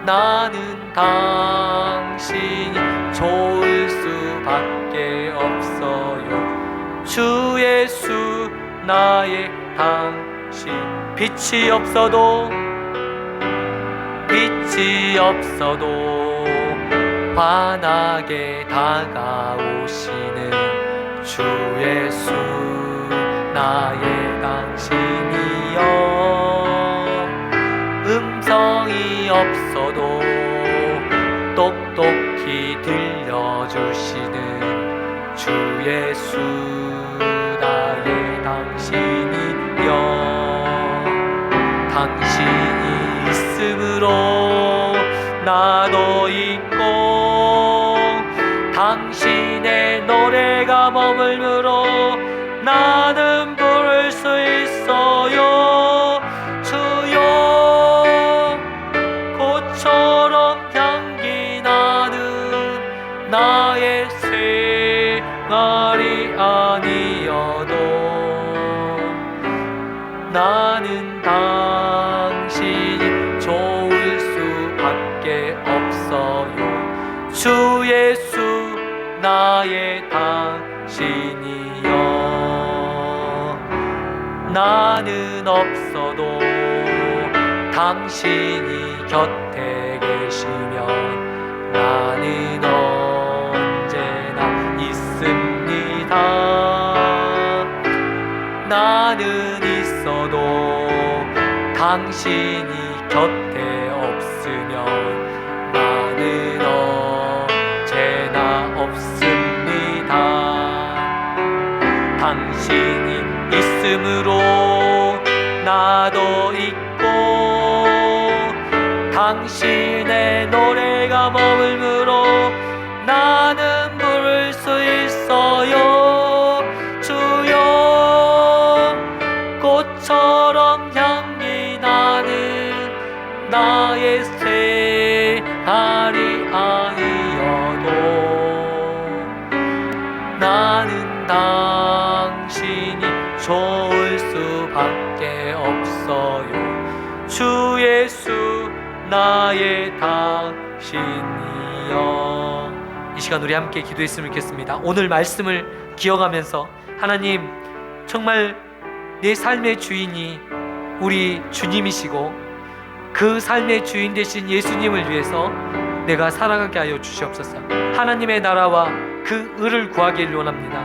나는 당신이 좋을 수밖에 없어요 주 예수 나의 당신 빛이 없어도 환하게 다가오시는 주 예수 나의 당신이여 음성이 없어도 똑똑히 들려주시는 주 예수 나의 당신이여 당신이 있음으로 나도 있고 당신의 노래가 머물므로 나는 부를 수 있어요 주여 꽃처럼 향기 나는 나의 생활이 아니어도 나는 당신이 좋을 수밖에 없어요 주 예수 나의 당신이여 나는 없어도 당신이 곁에 계시면 나는 언제나 있습니다 나는 있어도 당신이 곁에 없으면 나는 언제나 없습니다 당신이 있음으로 나도 있고 당신의 노래가 머물므로 나는 부를 수 있어요 주여 꽃처럼 향기 나는 나의 생활이 아니어도 나는 당신이 좋을 수밖에 없어요 주 예수 나의 당신이여 이 시간 우리 함께 기도했으면 좋겠습니다 오늘 말씀을 기억하면서 하나님 정말 내 삶의 주인이 우리 주님이시고 그 삶의 주인 되신 예수님을 위해서 내가 살아가게 하여 주시옵소서 하나님의 나라와 그 의를 구하길 원합니다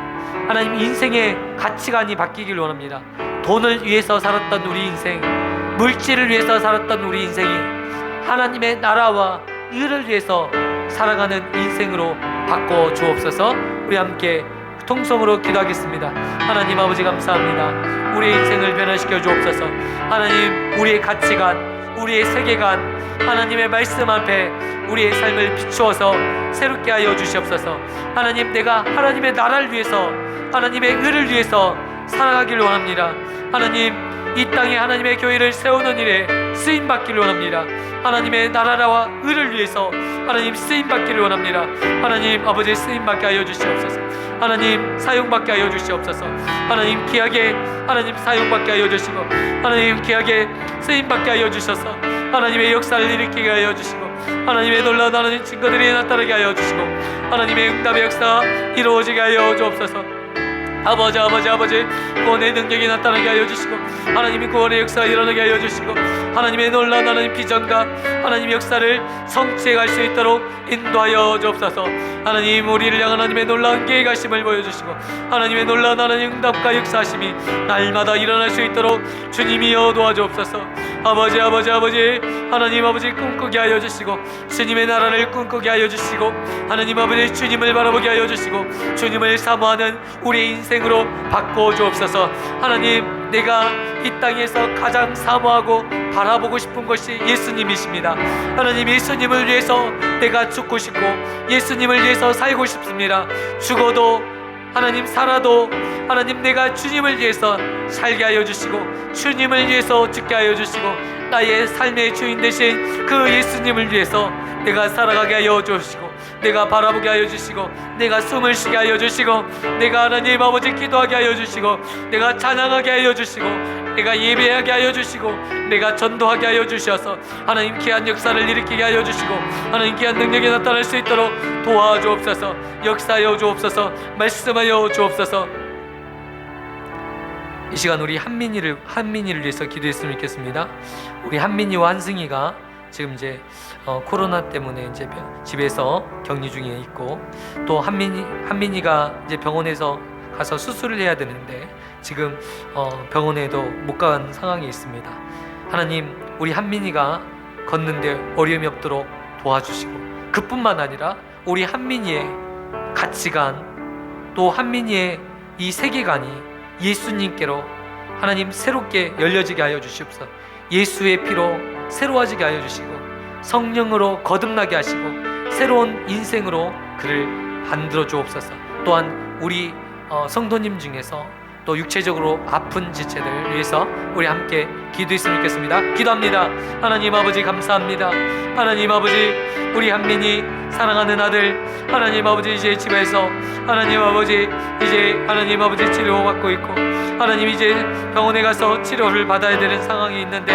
하나님 인생의 가치관이 바뀌길 원합니다 돈을 위해서 살았던 우리 인생 물질을 위해서 살았던 우리 인생이 하나님의 나라와 의를 위해서 살아가는 인생으로 바꿔 주옵소서. 우리 함께 통성으로 기도하겠습니다. 하나님 아버지 감사합니다. 우리의 인생을 변화시켜 주옵소서. 하나님, 우리의 가치관, 우리의 세계관, 하나님의 말씀 앞에 우리의 삶을 비추어서 새롭게 하여 주시옵소서. 하나님, 내가 하나님의 나라를 위해서, 하나님의 의를 위해서 살아가길 원합니다. 하나님, 이 땅에 하나님의 교회를 세우는 일에 쓰임받기를 원합니다. 하나님의 나라와 의를 위해서 하나님 쓰임받기를 원합니다. 하나님 아버지 쓰임받게 하여 주시옵소서. 하나님 사용받게 하여 주시옵소서. 하나님 귀하게 하나님 사용받게 하여 주시고, 하나님 귀하게 쓰임받게 하여 주셔서 하나님의 역사를 일으키게 하여 주시고, 하나님의 놀라운 하나님 증거들이 나타나게 하여 주시고, 하나님의 응답의 역사 이루어지게 하여 주옵소서. 아버지 구원의 능력이 나타나게 하여 주시고, 하나님의 구원의 역사가 일어나게 하여 주시고, 하나님의 놀라운 하나님 비전과 하나님 역사를 성취해 갈 수 있도록 인도하여 주옵소서. 하나님, 우리를 향한 하나님의 놀라운 계획하심을 보여주시고, 하나님의 놀라운 하나님 응답과 역사하심이 날마다 일어날 수 있도록 주님이여 도와주옵소서. 아버지 하나님 아버지 꿈꾸게 하여 주시고, 주님의 나라를 꿈꾸게 하여 주시고, 하나님 아버지 주님을 바라보게 하여 주시고, 주님을 사모하는 우리의 인생으로 바꿔 주옵소서. 하나님, 내가 이 땅에서 가장 사모하고 바라보고 싶은 것이 예수님이십니다. 하나님, 예수님을 위해서 내가 죽고 싶고 예수님을 위해서 살고 싶습니다. 죽어도 하나님, 살아도 하나님, 내가 주님을 위해서 살게 하여 주시고 주님을 위해서 죽게 하여 주시고, 나의 삶의 주인 되신 그 예수님을 위해서 내가 살아가게 하여 주시고, 내가 바라보게 하여 주시고, 내가 숨을 쉬게 하여 주시고, 내가 하나님 아버지 기도하게 하여 주시고, 내가 찬양하게 하여 주시고, 내가 예배하게 하여 주시고, 내가 전도하게 하여 주셔서 하나님 귀한 역사를 일으키게 하여 주시고, 하나님 귀한 능력이 나타날 수 있도록 도와주옵소서. 역사하여 주옵소서. 말씀하여 주옵소서. 이 시간 우리 한민이를 위해서 기도했으면 좋겠습니다. 우리 한민이와 한승이가 지금 이제 코로나 때문에 이제 집에서 격리 중에 있고, 또 한민이가 이제 병원에서 가서 수술을 해야 되는데 지금 병원에도 못 간 상황이 있습니다. 하나님, 우리 한민이가 걷는데 어려움이 없도록 도와주시고, 그뿐만 아니라 우리 한민이의 가치관, 또 한민이의 이 세계관이 예수님께로 하나님 새롭게 열려지게 하여 주시옵소서. 예수의 피로 새로워지게 하여 주시고, 성령으로 거듭나게 하시고, 새로운 인생으로 그를 만들어 주옵소서. 또한 우리 성도님 중에서 또 육체적으로 아픈 지체들을 위해서 우리 함께 기도했으면 좋겠습니다. 기도합니다. 하나님 아버지 감사합니다. 하나님 아버지, 우리 한민이 사랑하는 아들 하나님 아버지 이제 집에서 하나님 아버지 이제 하나님 아버지 치료받고 있고, 하나님 이제 병원에 가서 치료를 받아야 되는 상황이 있는데,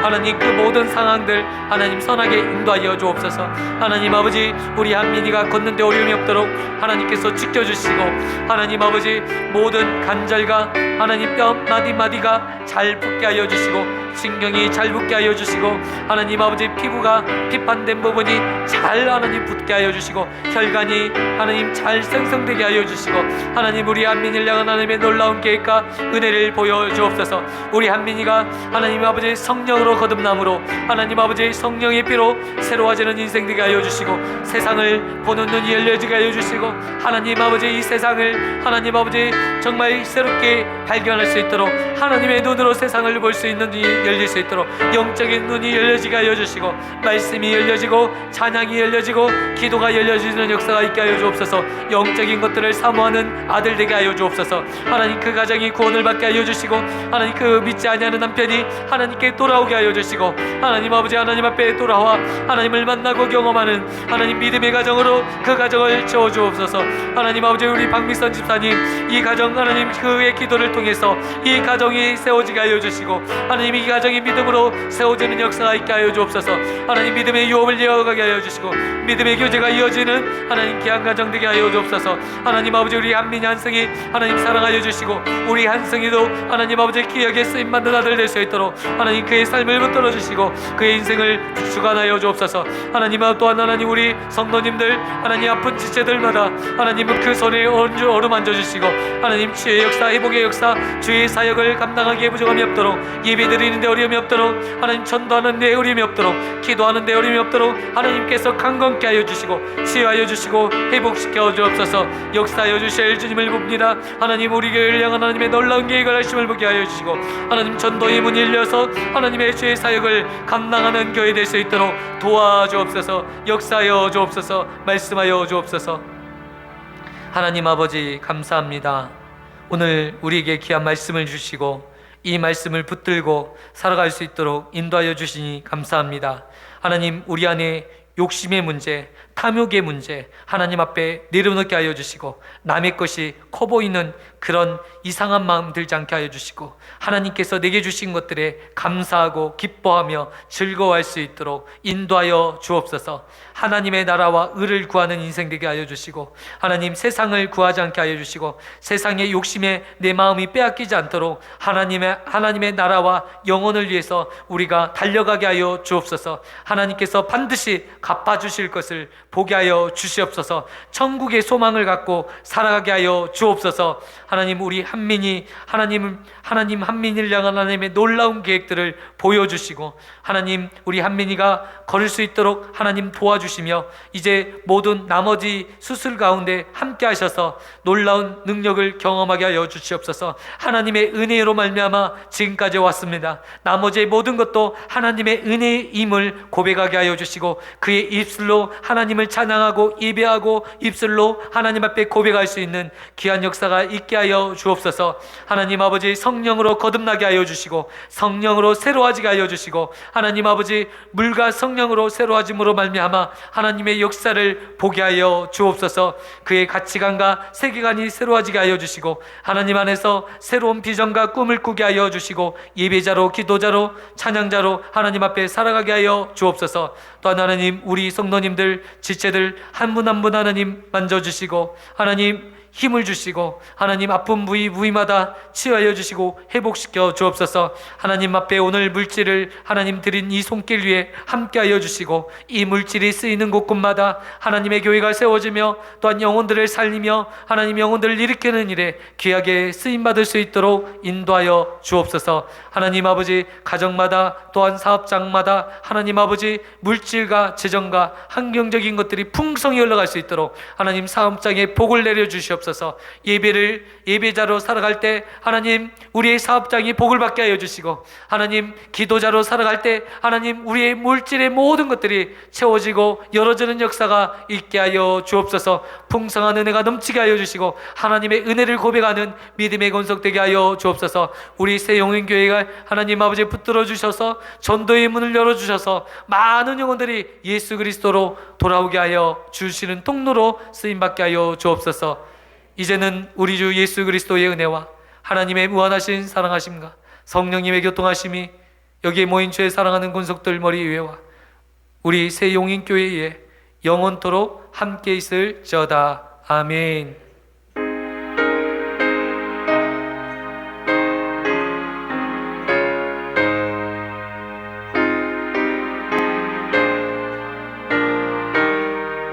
하나님 그 모든 상황들 하나님 선하게 인도하여 주옵소서. 하나님 아버지, 우리 한민이가 걷는데 어려움이 없도록 하나님께서 지켜주시고, 하나님 아버지 모든 관절과 하나님 뼈 마디마디가 잘 붙게 하여 주시고, 신경이 잘 붙게 하여 주시고, 하나님 아버지 피부가 비판된 부분이 잘 하나님 붙게 하여 주시고, 혈관이 하나님 잘 생성되게 하여 주시고, 하나님 우리 한민이를 향한 하나님의 놀라운 계획과 은혜를 보여주옵소서. 우리 한민이가 하나님 아버지 성령으로 거듭남으로 하나님 아버지 성령의 피로 새로워지는 인생 되게 하여 주시고, 세상을 보는 눈이 열려지게 하여 주시고, 하나님 아버지 이 세상을 하나님 아버지 정말 새롭게 발견할 수 있도록 하나님의 눈으로 세상을 볼 수 있는 눈이 열릴 수 있도록 영적인 눈이 열려지게 하여 주시고, 말씀이 열려지고 찬양이 열려지고 기도가 열려지는 역사가 있게 하여 주옵소서. 영적인 것들을 사모하는 아들 되게 하여 주옵소서. 하나님 그 가정이 구원을 받게 하여 주시고, 하나님 그 믿지 아니하는 남편이 하나님께 돌아오게 하여 주시고, 하나님 아버지 하나님 앞에 돌아와 하나님을 만나고 경험하는 하나님 믿음의 가정으로 그 가정을 채워 주옵소서. 하나님 아버지, 우리 박미선 집사님 이 가정 하나님 그의 기도를 통해서 이 가정이 세워지게 하여 주시고, 하나님 이 가정이 믿음으로 세워지는 역사가 있게 하여 주옵소서. 하나님 믿음의 유업을 이어가게 하여 주시고, 믿음의 교제가 이어지는 하나님 귀한 가정 되게 하여 주옵소서. 하나님 아버지, 우리 한민이 한승이 하나님 사랑하여 주시고, 우리 한승이도 하나님 아버지 귀하게 쓰임받는 아들 될 수 있도록 하나님 그의 삶을 붙들어 주시고 그의 인생을 주관하여 주옵소서. 하나님 또한 하나님 우리 성도님들 하나님 아픈 지체들마다 하나님 그 손에 어루만져 주시고, 하나님 치유의 역사, 회복의 역사, 주의 사역을 감당하기에 부족함이 없도록 예배드리는 데 어려움이 없도록, 하나님 전도하는 데 어려움이 없도록, 기도하는 데 어려움이 없도록 하나님께서 강건케 하여 주시고 치유하여 주시고 회복시켜 주옵소서. 역사하여 주실 주님을 봅니다. 하나님 우리 교회를 향한 하나님의 놀라운 계획을 하심을 보게 하여 주시고, 하나님 전도의 문이 열려서 하나님의 주의 사역을 감당하는 교회 될 수 있도록 도와주옵소서. 역사하여 주옵소서. 말씀하여 주옵소서. 하나님 아버지 감사합니다. 오늘 우리에게 귀한 말씀을 주시고 이 말씀을 붙들고 살아갈 수 있도록 인도하여 주시니 감사합니다. 하나님 우리 안에 욕심의 문제, 탐욕의 문제 하나님 앞에 내려놓게 하여 주시고, 남의 것이 커 보이는 그런 이상한 마음 들지 않게 하여 주시고, 하나님께서 내게 주신 것들에 감사하고 기뻐하며 즐거워할 수 있도록 인도하여 주옵소서. 하나님의 나라와 의를 구하는 인생 되게 하여 주시고, 하나님 세상을 구하지 않게 하여 주시고, 세상의 욕심에 내 마음이 빼앗기지 않도록 하나님의 나라와 영혼을 위해서 우리가 달려가게 하여 주옵소서. 하나님께서 반드시 갚아주실 것을 보게 하여 주시옵소서. 천국의 소망을 갖고 살아가게 하여 주옵소서. 하나님 우리 한민이 하나님 한민이를 향한 하나님의 놀라운 계획들을 보여주시고, 하나님 우리 한민이가 걸을 수 있도록 하나님 도와주시며, 이제 모든 나머지 수술 가운데 함께 하셔서 놀라운 능력을 경험하게 하여 주시옵소서. 하나님의 은혜로 말미암아 지금까지 왔습니다. 나머지의 모든 것도 하나님의 은혜임을 고백하게 하여 주시고, 그의 입술로 하나님을 찬양하고 예배하고 입술로 하나님 앞에 고백할 수 있는 귀한 역사가 있게 하여 주옵소서. 하나님 아버지 성령으로 거듭나게 하여 주시고, 성령으로 새로워지게 하여 주시고, 하나님 아버지 물과 성령으로 새로워짐으로 말미암아 하나님의 역사를 보게 하여 주옵소서. 그의 가치관과 세계관이 새로워지게 하여 주시고, 하나님 안에서 새로운 비전과 꿈을 꾸게 하여 주시고, 예배자로 기도자로 찬양자로 하나님 앞에 살아가게 하여 주옵소서. 또한 하나님 우리 성도님들 지체들 한 분 한 분 하나님 만져주시고, 하나님 힘을 주시고, 하나님 아픈 부위마다 치유하여 주시고 회복시켜 주옵소서. 하나님 앞에 오늘 물질을 하나님 드린 이 손길 위에 함께하여 주시고, 이 물질이 쓰이는 곳곳마다 하나님의 교회가 세워지며 또한 영혼들을 살리며 하나님 영혼들을 일으키는 일에 귀하게 쓰임받을 수 있도록 인도하여 주옵소서. 하나님 아버지 가정마다 또한 사업장마다 하나님 아버지 물질과 재정과 환경적인 것들이 풍성히 흘러갈 수 있도록 하나님 사업장에 복을 내려주시옵소서. 예배자로 살아갈 때 하나님 우리의 사업장이 복을 받게 하여 주시고, 하나님 기도자로 살아갈 때 하나님 우리의 물질의 모든 것들이 채워지고 열어지는 역사가 있게 하여 주옵소서. 풍성한 은혜가 넘치게 하여 주시고, 하나님의 은혜를 고백하는 믿음의 건속되게 하여 주옵소서. 우리 새용인교회가 하나님 아버지 붙들어 주셔서 전도의 문을 열어주셔서 많은 영혼들이 예수 그리스도로 돌아오게 하여 주시는 통로로 쓰임받게 하여 주옵소서. 이제는 우리 주 예수 그리스도의 은혜와 하나님의 무한하신 사랑하심과 성령님의 교통하심이 여기에 모인 주의 사랑하는 군속들 머리 위에와 우리 새용인교회에 영원토록 함께 있을지어다. 아멘.